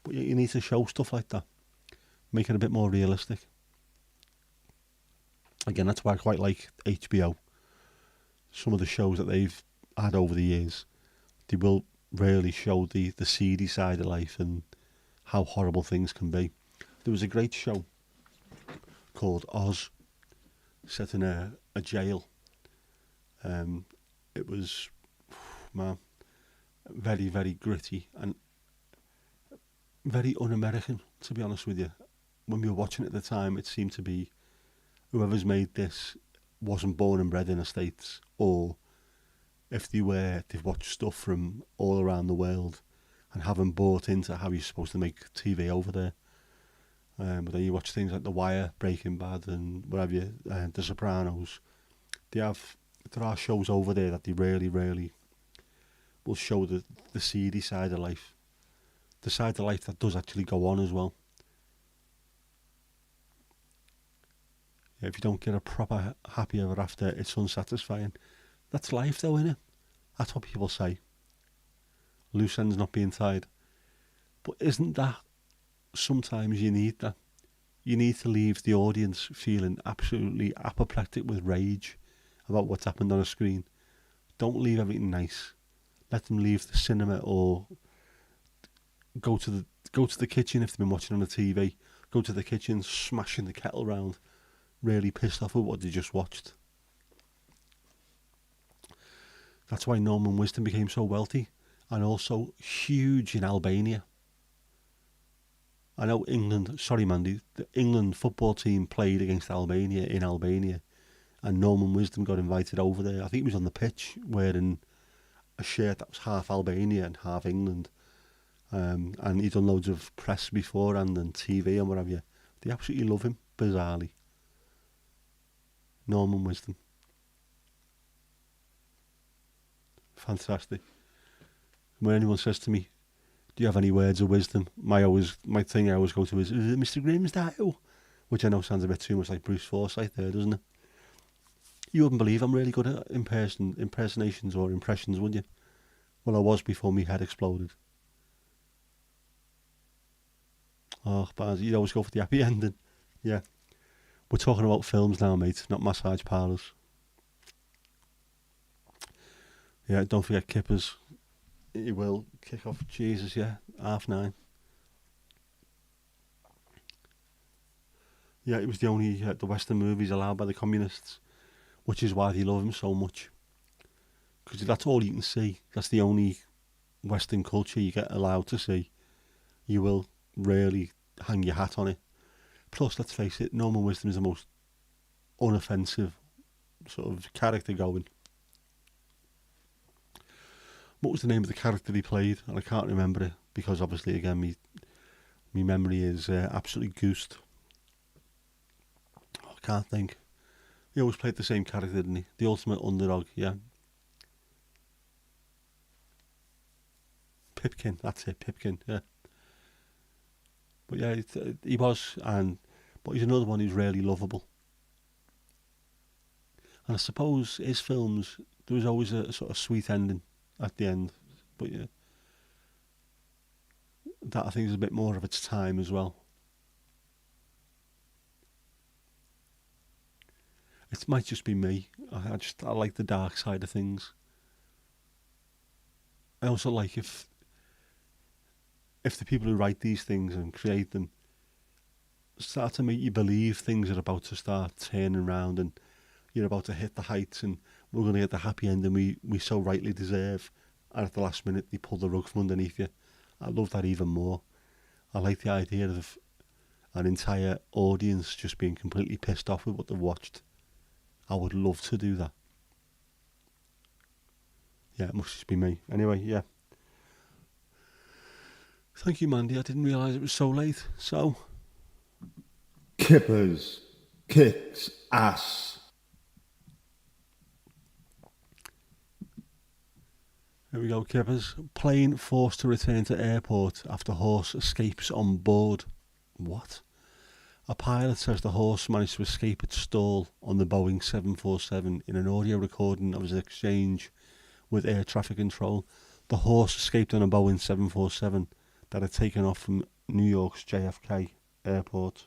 But you need to show stuff like that. Make it a bit more realistic. Again, that's why I quite like HBO. Some of the shows that they've had over the years, they will really show the seedy side of life and how horrible things can be. There was a great show called Oz, set in a jail. It was, man, very, very gritty and very un-American, to be honest with you. When we were watching it at the time, it seemed to be whoever's made this wasn't born and bred in the States, or if they were, they've watched stuff from all around the world and haven't bought into how you're supposed to make TV over there. But then you watch things like The Wire, Breaking Bad, and whatever, The Sopranos. There are shows over there that they really, really will show the seedy side of life. The side of life that does actually go on as well. Yeah, if you don't get a proper happy ever after, it's unsatisfying. That's life though, innit? That's what people say. Loose ends not being tied. But isn't that sometimes you need that? You need to leave the audience feeling absolutely apoplectic with rage about what's happened on a screen. Don't leave everything nice. Let them leave the cinema or go to the kitchen if they've been watching on the TV. Go to the kitchen, smashing the kettle round, really pissed off with what they just watched. That's why Norman Wisdom became so wealthy and also huge in Albania. I know England, sorry Mandy, the England football team played against Albania in Albania, and Norman Wisdom got invited over there. I think he was on the pitch wearing a shirt that was half Albania and half England. And he'd done loads of press beforehand and TV and whatever. They absolutely love him, bizarrely. Norman Wisdom. Fantastic. When anyone says to me, do you have any words of wisdom? My thing I always go to is it Mr. Grimsdale? Which I know sounds a bit too much like Bruce Forsyth there, doesn't it? You wouldn't believe I'm really good at impersonations or impressions, would you? Well, I was before my head exploded. Oh, but you'd always go for the happy ending. Yeah. We're talking about films now, mate, not massage parlours. Yeah, don't forget Kippers. It will kick off. Jesus, yeah, 9:30. Yeah, it was the only the Western movies allowed by the communists, which is why they love him so much. Because that's all you can see. That's the only Western culture you get allowed to see. You will rarely hang your hat on it. Plus, let's face it, Norman Wisdom is the most unoffensive sort of character going. What was the name of the character he played? And I can't remember it because obviously, again, me memory is absolutely goosed. Oh, I can't think. He always played the same character, didn't he? The ultimate underdog, yeah. Pipkin, that's it, Pipkin, yeah. But yeah, he was, but he's another one who's really lovable. And I suppose his films, there was always a sort of sweet ending at the end. But yeah, that I think is a bit more of its time as well. It might just be me. I like the dark side of things. I also like if the people who write these things and create them start to make you believe things are about to start turning around and you're about to hit the heights and we're going to get the happy ending we so rightly deserve, and at the last minute they pull the rug from underneath you. I love that even more. I like the idea of an entire audience just being completely pissed off with what they've watched. I would love to do that. Yeah, it must just be me. Anyway, yeah. Thank you, Mandy. I didn't realise it was so late. So, Kippers kicks ass. here we go, Kippers. Plane forced to return to airport after horse escapes on board. What? A pilot says the horse managed to escape its stall on the Boeing 747 in an audio recording of his exchange with air traffic control. The horse escaped on a Boeing 747 that had taken off from New York's JFK airport.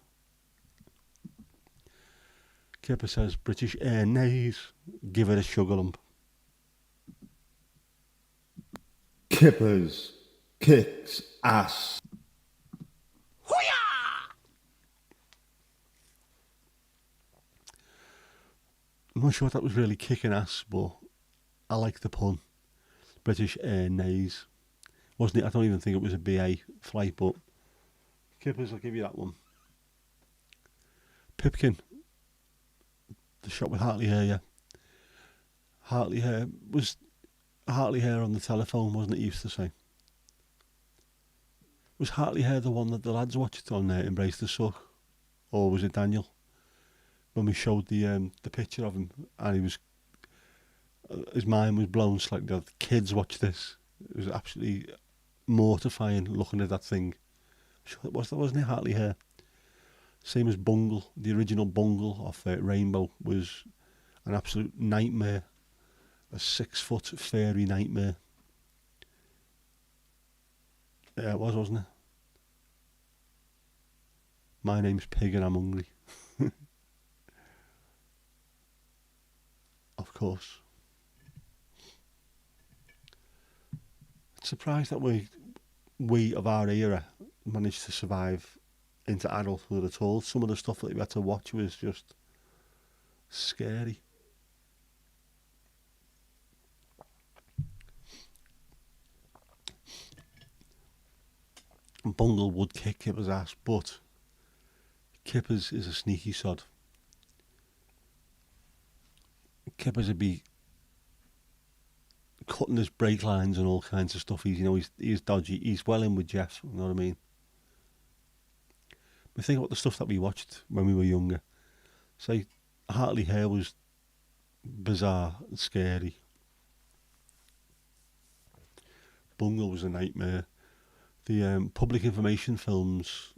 Kipper says British Air nays, give it a sugar lump. Kippers kicks ass. I'm not sure if that was really kicking ass, but I like the pun. British Air nays. Wasn't it? I don't even think it was a BA flight, but Kippers, I'll give you that one. Pipkin, the shot with Hartley Hare, yeah. Hartley Hare on the telephone, wasn't it? He used to say. Was Hartley Hare the one that the lads watched on Embrace the Suck, or was it Daniel? When we showed the picture of him, and he was his mind was blown slightly. The kids watch this. It was absolutely mortifying looking at that thing. Sure, it was, wasn't it, Hartley Hare? Same as Bungle, the original Bungle off Rainbow was an absolute nightmare. A 6-foot fairy nightmare. Yeah, it was, wasn't it? My name's Pig and I'm hungry. Of course. Surprised that we of our era managed to survive into adulthood at all. Some of the stuff that we had to watch was just scary. Bungle would kick Kipper's ass, but Kippers is a sneaky sod. Kippers would be cutting his brake lines and all kinds of stuff. He's dodgy. He's well in with Jeff. You know what I mean? But think about the stuff that we watched when we were younger. Say, Hartley Hare was bizarre and scary. Bungle was a nightmare. The public information films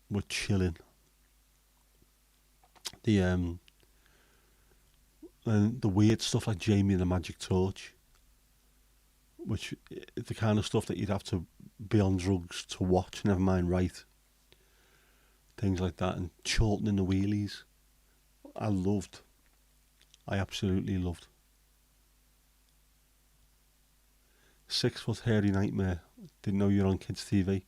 were chilling. The And the weird stuff like Jamie and the Magic Torch, which is the kind of stuff that you'd have to be on drugs to watch, never mind write. Things like that, and Chorlton in the Wheelies. I loved. I absolutely loved. 6 foot hairy nightmare. Didn't know you're on kids' TV.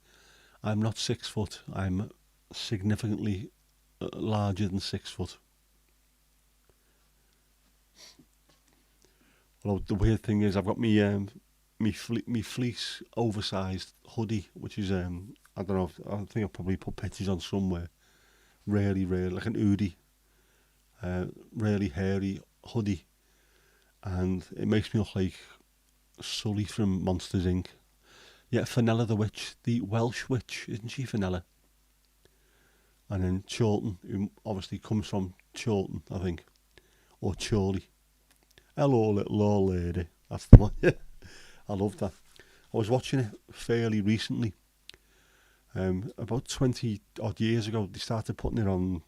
I'm not 6 foot. I'm significantly larger than 6 foot. Well, the weird thing is, I've got me fleece oversized hoodie, which is I don't know. I think I'll probably put pictures on somewhere. Really, like an hoodie, really hairy hoodie, and it makes me look like Sully from Monsters Inc. Yeah, Fenella the witch, the Welsh witch, isn't she Fenella? And then Chorlton, who obviously comes from Chorlton, I think, or Chorley. Hello, little old lady. That's the one. I love that. I was watching it fairly recently. About 20 odd years ago, they started putting it on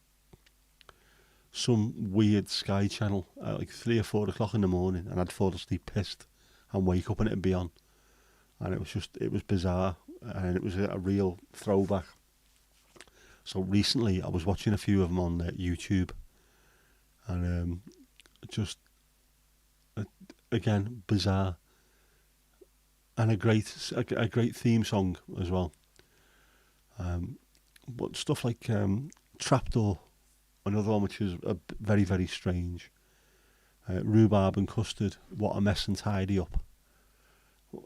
some weird Sky channel at like 3 or 4 o'clock in the morning, and I'd fall asleep pissed and wake up and it'd be on. And it was bizarre, and it was a real throwback. So recently, I was watching a few of them on YouTube, and just again bizarre, and a great theme song as well. But stuff like Trapdoor, another one which is very strange. Rhubarb and Custard, What a Mess and Tidy Up,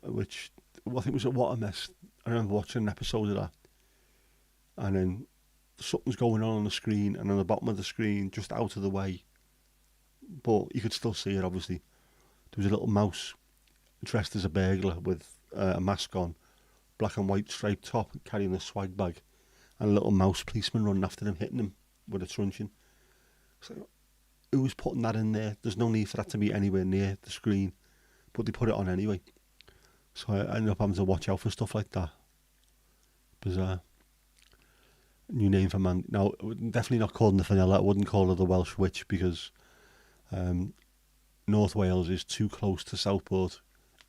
which I think was a What a Mess. I remember watching an episode of that, and then something's going on the screen, and on the bottom of the screen, just out of the way, but you could still see it obviously. There was a little mouse dressed as a burglar with a mask on, black and white striped top, carrying a swag bag, and a little mouse policeman running after him, hitting him with a truncheon. So, who was putting that in there? There's no need for that to be anywhere near the screen, but they put it on anyway. So I ended up having to watch out for stuff like that. Bizarre. New name for man. Now, definitely not calling the Fenella. I wouldn't call her the Welsh Witch, because North Wales is too close to Southport,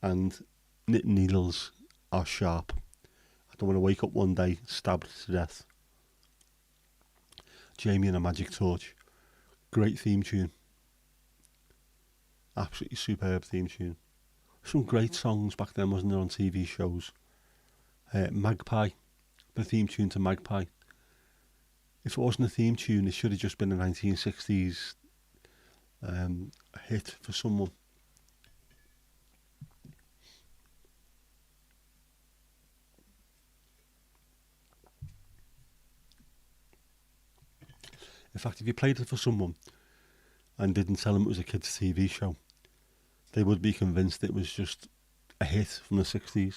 and knitting needles are sharp. I don't want to wake up one day stabbed to death. Jamie and a Magic Torch. Great theme tune. Absolutely superb theme tune. Some great songs back then, wasn't there, on TV shows? Magpie. The theme tune to Magpie. If it wasn't a theme tune, it should have just been a 1960s hit for someone. In fact, if you played it for someone and didn't tell them it was a kids' TV show, they would be convinced it was just a hit from the 60s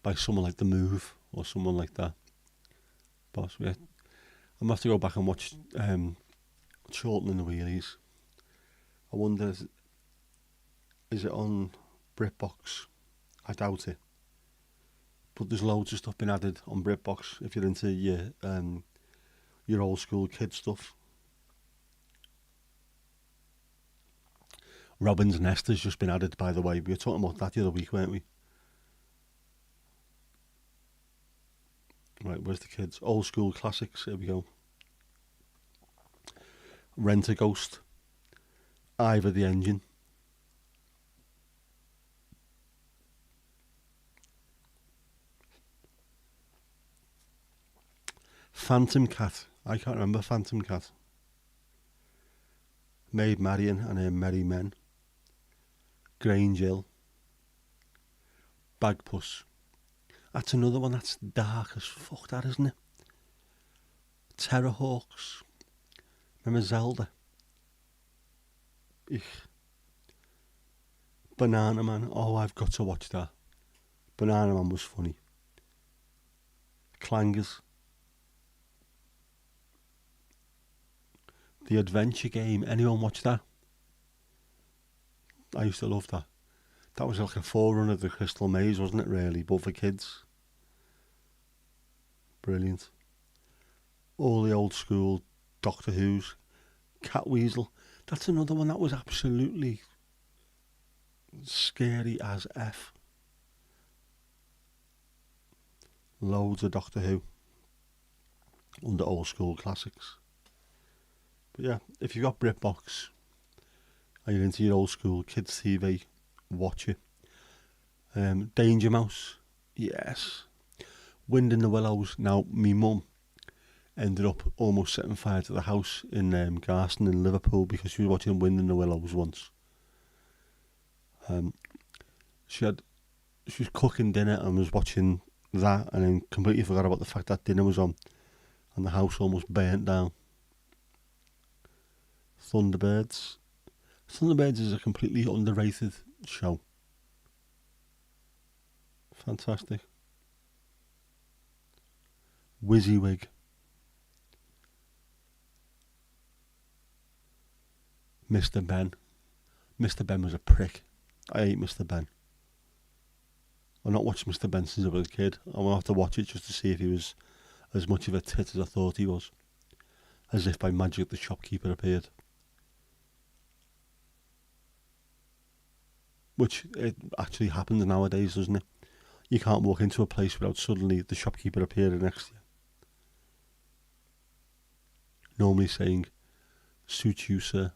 by someone like The Move or someone like that. But yeah, I'm going to have to go back and watch Chorlton and the Wheelies. I wonder, is it on BritBox? I doubt it. But there's loads of stuff been added on BritBox if you're into your old school kid stuff. Robin's Nest has just been added, by the way. We were talking about that the other week, weren't we? Right, where's the kids? Old school classics, here we go. Rent a Ghost. Ivor the Engine. Phantom Cat. I can't remember Phantom Cat. Maid Marian and her Merry Men. Grange Hill. Bagpuss. That's another one that's dark as fuck, that, isn't it? Terrorhawks. Remember Zelda? Eek. Banana Man. Oh, I've got to watch that. Banana Man was funny. Clangers. The Adventure Game. Anyone watch that? I used to love that. That was like a forerunner of the Crystal Maze, wasn't it, really? But for kids. Brilliant. All the old school Doctor Who's. Catweasel. That's another one that was absolutely scary as F. Loads of Doctor Who under old school classics. But yeah, if you've got BritBox and you're into your old school kids TV, watch it. Danger Mouse, yes. Wind in the Willows. Now, me mum ended up almost setting fire to the house in Garston in Liverpool because she was watching Wind in the Willows once. Um, she was cooking dinner and was watching that, and then completely forgot about the fact that dinner was on, and the house almost burnt down. Thunderbirds. Thunderbirds is a completely underrated show. Fantastic. WYSIWYG. Mr. Ben. Mr. Ben was a prick. I hate Mr. Ben. I've not watched Mr. Ben since I was a kid. I'm going to have to watch it just to see if he was as much of a tit as I thought he was. As if by magic the shopkeeper appeared. Which it actually happens nowadays, doesn't it? You can't walk into a place without suddenly the shopkeeper appearing next to you. Normally saying, "Suit you, sir."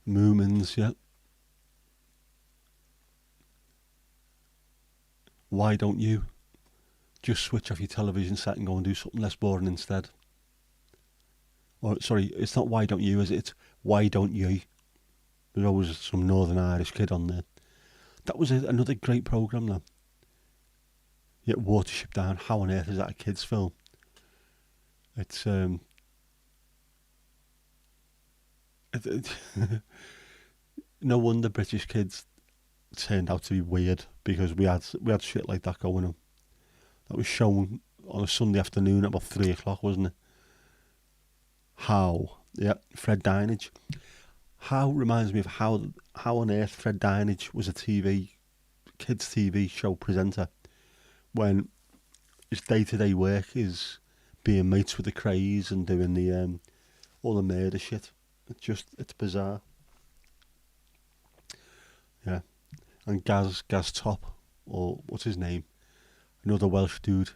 Moomins, yeah. Why don't you just switch off your television set and go and do something less boring instead? Or, sorry, it's not why don't you, is it? It's why don't you? There's always some Northern Irish kid on there. That was another great programme, though. Yet Watership Down, how on earth is that a kid's film? It's, no wonder British kids turned out to be weird, because we had shit like that going on. That was shown on a Sunday afternoon at about 3 o'clock, wasn't it? How? Yeah, Fred Dinage. How reminds me of how on earth Fred Dinage was a kids TV show presenter when his day-to-day work is being mates with the Crays and doing the all the murder shit. It's bizarre. Yeah. And Gaz Top, or what's his name? Another Welsh dude,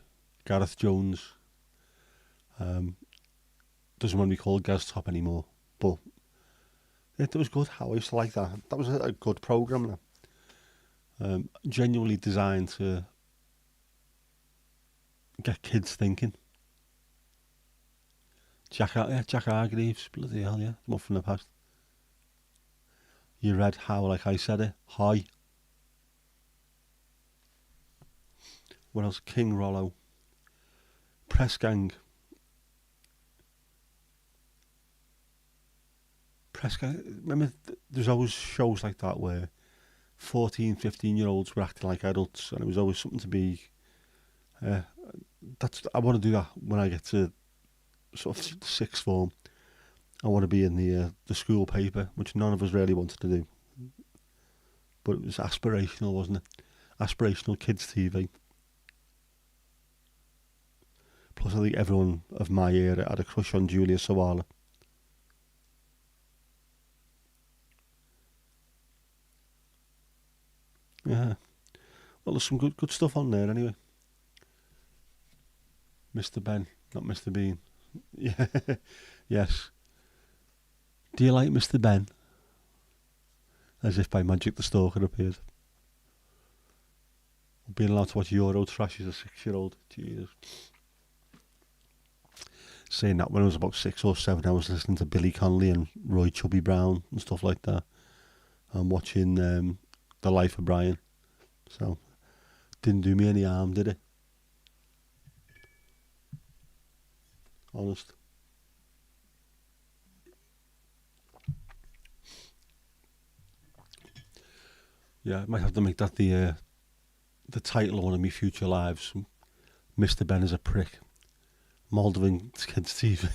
Gareth Jones. Doesn't want to be called Gaz Top anymore, but it was good. How I used to like that. That was a good programme. Genuinely designed to get kids thinking. Jack Hargreaves, bloody hell, yeah, one from the past. You read How Like I Said It. Hi. What else? King Rollo. Press Gang. Remember, there's always shows like that where 14, 15-year-olds were acting like adults, and it was always something to be. I want to do that when I get to sort of sixth form. I want to be in the school paper, which none of us really wanted to do. But it was aspirational, wasn't it? Aspirational kids TV. Plus, I think everyone of my era had a crush on Julia Sawalha. Yeah. Well, there's some good stuff on there anyway. Mr. Ben, not Mr. Bean. Yeah. Yes. Do you like Mr. Ben? As if by magic the stalker appeared. Being allowed to watch Euro trash as a 6-year-old. Jesus. Saying that when I was about 6 or 7, I was listening to Billy Connolly and Roy Chubby Brown and stuff like that. And watching The Life of Brian. So, didn't do me any harm, did it? Honest. Yeah, I might have to make that the title of one of my future lives. Mr. Ben is a prick. Moldering kids TV.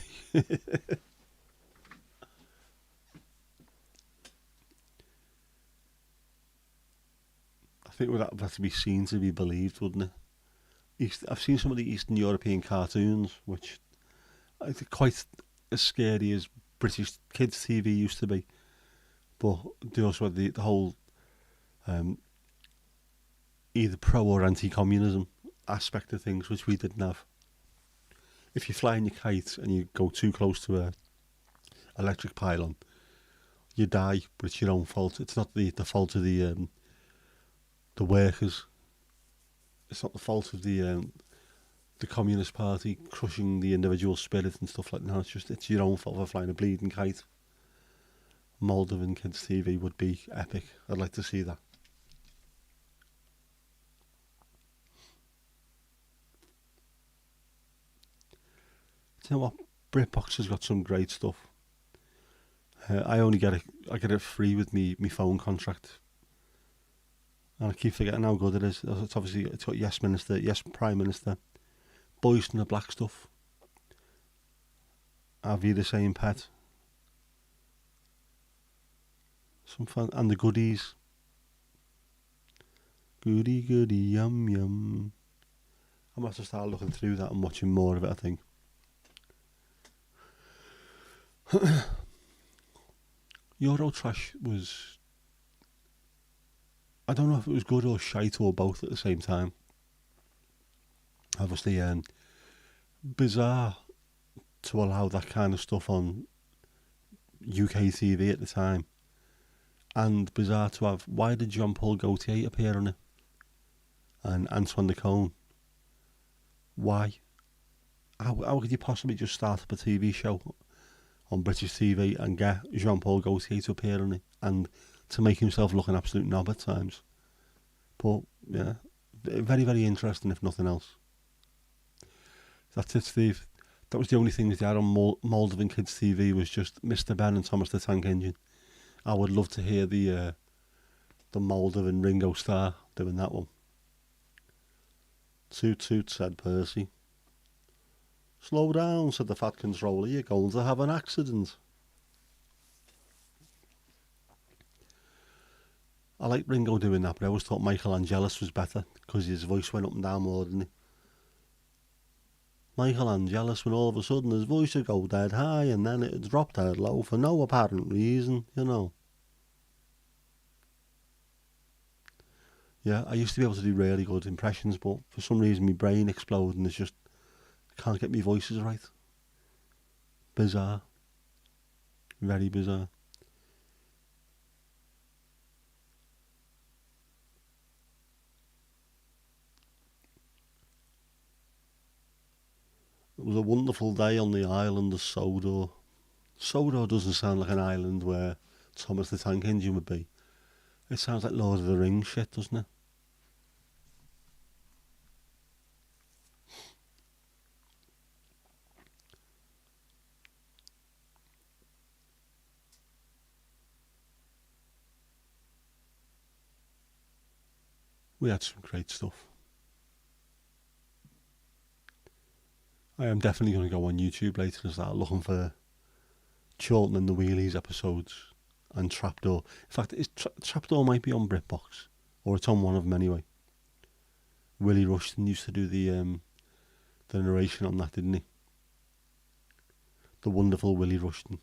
I think that would have to be seen to be believed, wouldn't it? I've seen some of the Eastern European cartoons, which I think quite as scary as British kids' TV used to be. But they also had the whole either pro or anti-communism aspect of things, which we didn't have. If you fly in your kite and you go too close to a electric pylon, you die, but it's your own fault. It's not the fault of the workers. It's not the fault of the Communist Party crushing the individual spirit and stuff like that. It's your own fault for flying a bleeding kite. Moldovan kids' TV would be epic. I'd like to see that. Do you know what? BritBox has got some great stuff. I only get it free with me phone contract, and I keep forgetting how good it is. It's got Yes Minister, Yes Prime Minister, Boys in the Black stuff. Have you the same pet? Some fun, and the goodies. Goody goody yum yum. I'm going to have to start looking through that and watching more of it, I think. Eurotrash was... I don't know if it was good or shite or both at the same time. Obviously, bizarre to allow that kind of stuff on UK TV at the time. And bizarre to have... Why did Jean-Paul Gaultier appear on it? And Antoine de Caunes? Why? How could you possibly just start up a TV show on British TV and get Jean-Paul Gaultier to appear on it and to make himself look an absolute knob at times? But, yeah, very, very interesting if nothing else. That's it, Steve. That was the only thing that they had on Moldovan Kids TV was just Mr. Ben and Thomas the Tank Engine. I would love to hear the Moldovan Ringo Starr doing that one. Toot toot, said Percy. Slow down, said the fat controller. You're going to have an accident. I like Ringo doing that, but I always thought Michael Angelis was better because his voice went up and down more, didn't he? Michael Angelis, when all of a sudden his voice would go dead high and then it would drop dead low for no apparent reason, you know. Yeah, I used to be able to do really good impressions, but for some reason my brain exploded and it's just, I can't get my voices right. Bizarre. Very bizarre. It was a wonderful day on the island of Sodor. Sodor doesn't sound like an island where Thomas the Tank Engine would be. It sounds like Lord of the Rings shit, doesn't it? We had some great stuff. I am definitely going to go on YouTube later and start looking for Chorlton and the Wheelies episodes and Trapdoor. In fact, Trapdoor might be on BritBox, or it's on one of them anyway. Willie Rushton used to do the narration on that, didn't he? The wonderful Willie Rushton.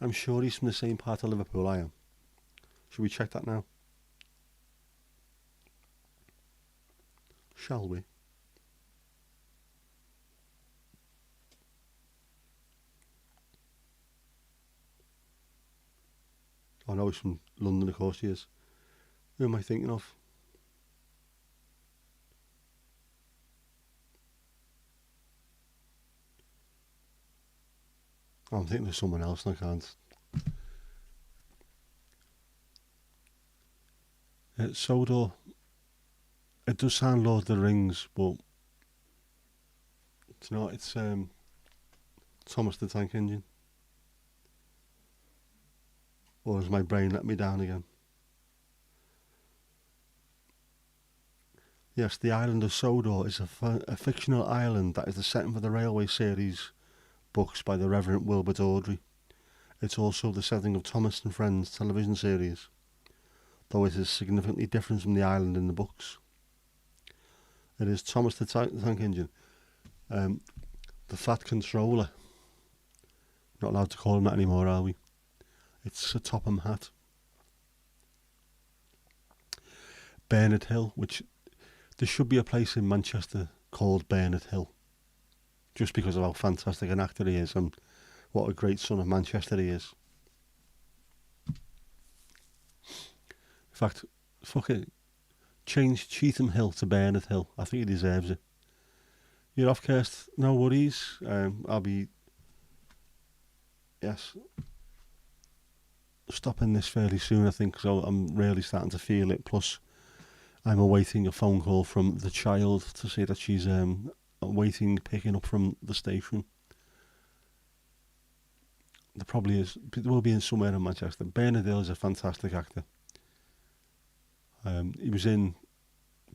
I'm sure he's from the same part of Liverpool I am. Should we check that now? Shall we? I know he's from London, of course he is. Who am I thinking of? I'm thinking of someone else and I can't. Sodor. It does sound Lord of the Rings, but it's not. It's Thomas the Tank Engine. Or has my brain let me down again? Yes, the island of Sodor is a fictional island that is the setting for the Railway series books by the Reverend Wilbert Awdry. It's also the setting of Thomas and Friends television series, though it is significantly different from the island in the books. It is Thomas the Tank Engine, the Fat Controller, Not allowed to call him that anymore, are we? It's Sir Topham Hatt. Bernard Hill, which there should be a place in Manchester called Bernard Hill, just because of how fantastic an actor he is and what a great son of Manchester he is. In fact, fuck it, change Cheetham Hill to Bernard Hill. I think he deserves it. You're off, Kirst. No worries. I'll be, stopping this fairly soon, I think, so I'm really starting to feel it. Plus, I'm awaiting a phone call from the child to say that she's picking up from the station. There will be in somewhere in Manchester. Bernard Hill is a fantastic actor. He was in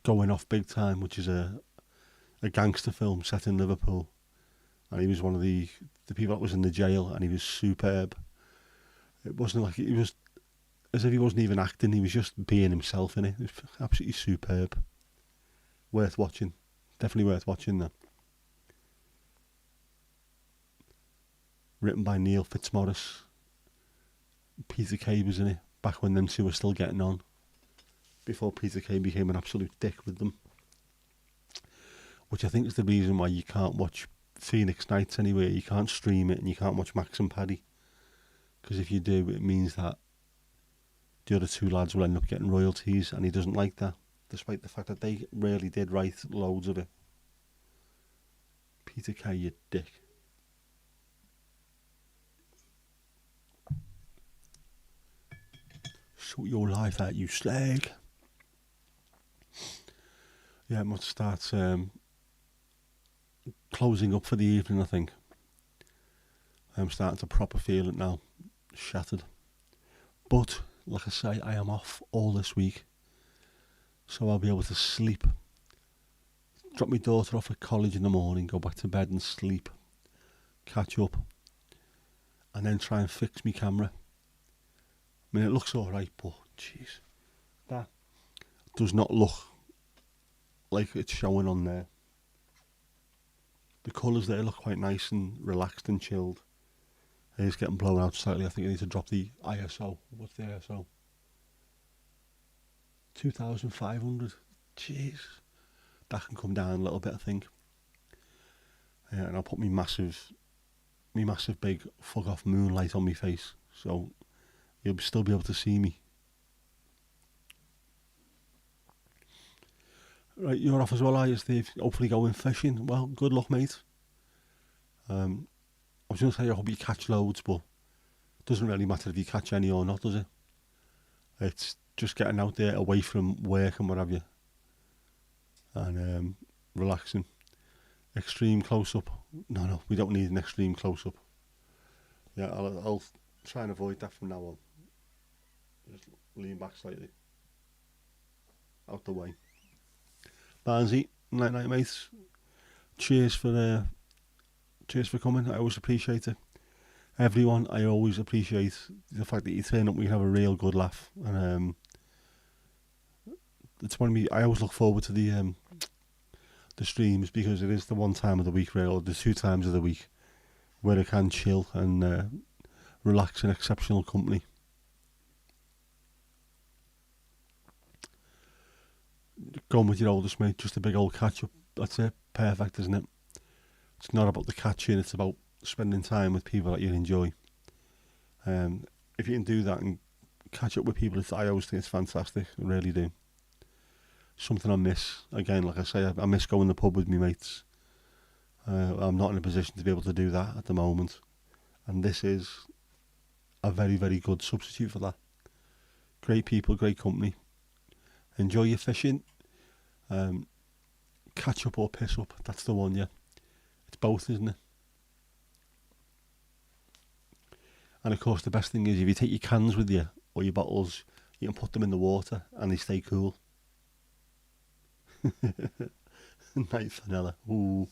Going Off Big Time, which is a gangster film set in Liverpool, and he was one of the people that was in the jail, and he was superb. It wasn't like he was as if he wasn't even acting; he was just being himself in it. It was absolutely superb. Worth watching, definitely worth watching. That. Written by Neil Fitzmaurice. Peter Kay was in it back when them two were still getting on, before Peter Kay became an absolute dick with them. Which I think is the reason why you can't watch Phoenix Nights anywhere. You can't stream it and you can't watch Max and Paddy. Because if you do, it means that the other two lads will end up getting royalties, and he doesn't like that, despite the fact that they really did write loads of it. Peter Kay, you dick. Sort your life out, you slag. Yeah, it must start closing up for the evening, I think. I'm starting to proper feel it now. Shattered. But, like I say, I am off all this week. So I'll be able to sleep. Drop my daughter off at college in the morning, go back to bed and sleep. Catch up. And then try and fix my camera. I mean, it looks alright, but, jeez. That does not look like it's showing on there. The colours there look quite nice and relaxed and chilled. It is getting blown out slightly. I think I need to drop the ISO. What's the ISO? 2500. Jeez. That can come down a little bit, I think. Yeah, and I'll put me massive big fuck off moonlight on my face, so you'll still be able to see me. Right, you're off as well, are you, Steve? Hopefully going fishing. Well, good luck, mate. I was going to say I hope you catch loads, but it doesn't really matter if you catch any or not, does it? It's just getting out there away from work and what have you, and relaxing. Extreme close-up. No, we don't need an extreme close-up. Yeah, I'll try and avoid that from now on. Just lean back slightly. Out the way. Barnsey, night mates. Cheers for coming. I always appreciate it. Everyone, I always appreciate the fact that you turn up. We can have a real good laugh, and it's one of me. I always look forward to the streams, because it is the one time of the week, or the 2 times of the week, where I can chill and relax in exceptional company. Going with your oldest mate, just a big old catch up. That's it. Perfect, isn't it? It's not about the catching, it's about spending time with people that you enjoy. If you can do that and catch up with people, I always think it's fantastic. I really do. Something I miss. Again, like I say, I miss going to the pub with my mates. I'm not in a position to be able to do that at the moment. And this is a very, very good substitute for that. Great people, great company. Enjoy your fishing. Catch up or piss up. That's the one, yeah. It's both, isn't it? And of course, the best thing is if you take your cans with you, or your bottles, you can put them in the water and they stay cool. Night vanilla. Ooh.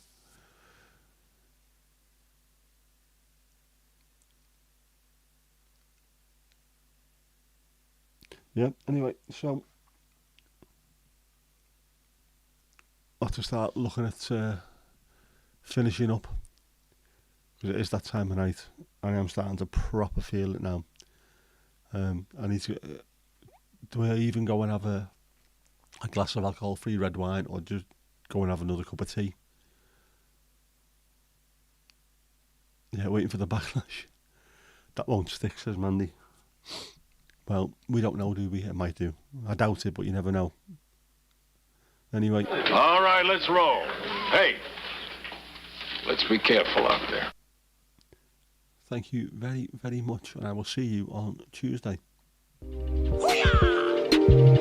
Yeah, anyway, so I'll have to start looking at finishing up, because it is that time of night. and I'm starting to proper feel it now. I need to. Do I even go and have a glass of alcohol-free red wine, or just go and have another cup of tea? Yeah, waiting for the backlash. That won't stick, says Mandy. Well, we don't know, do we? It might do. I doubt it, but you never know. Anyway. All right, let's roll. Hey, let's be careful out there. Thank you very, very much, and I will see you on Tuesday. Hoo-yah!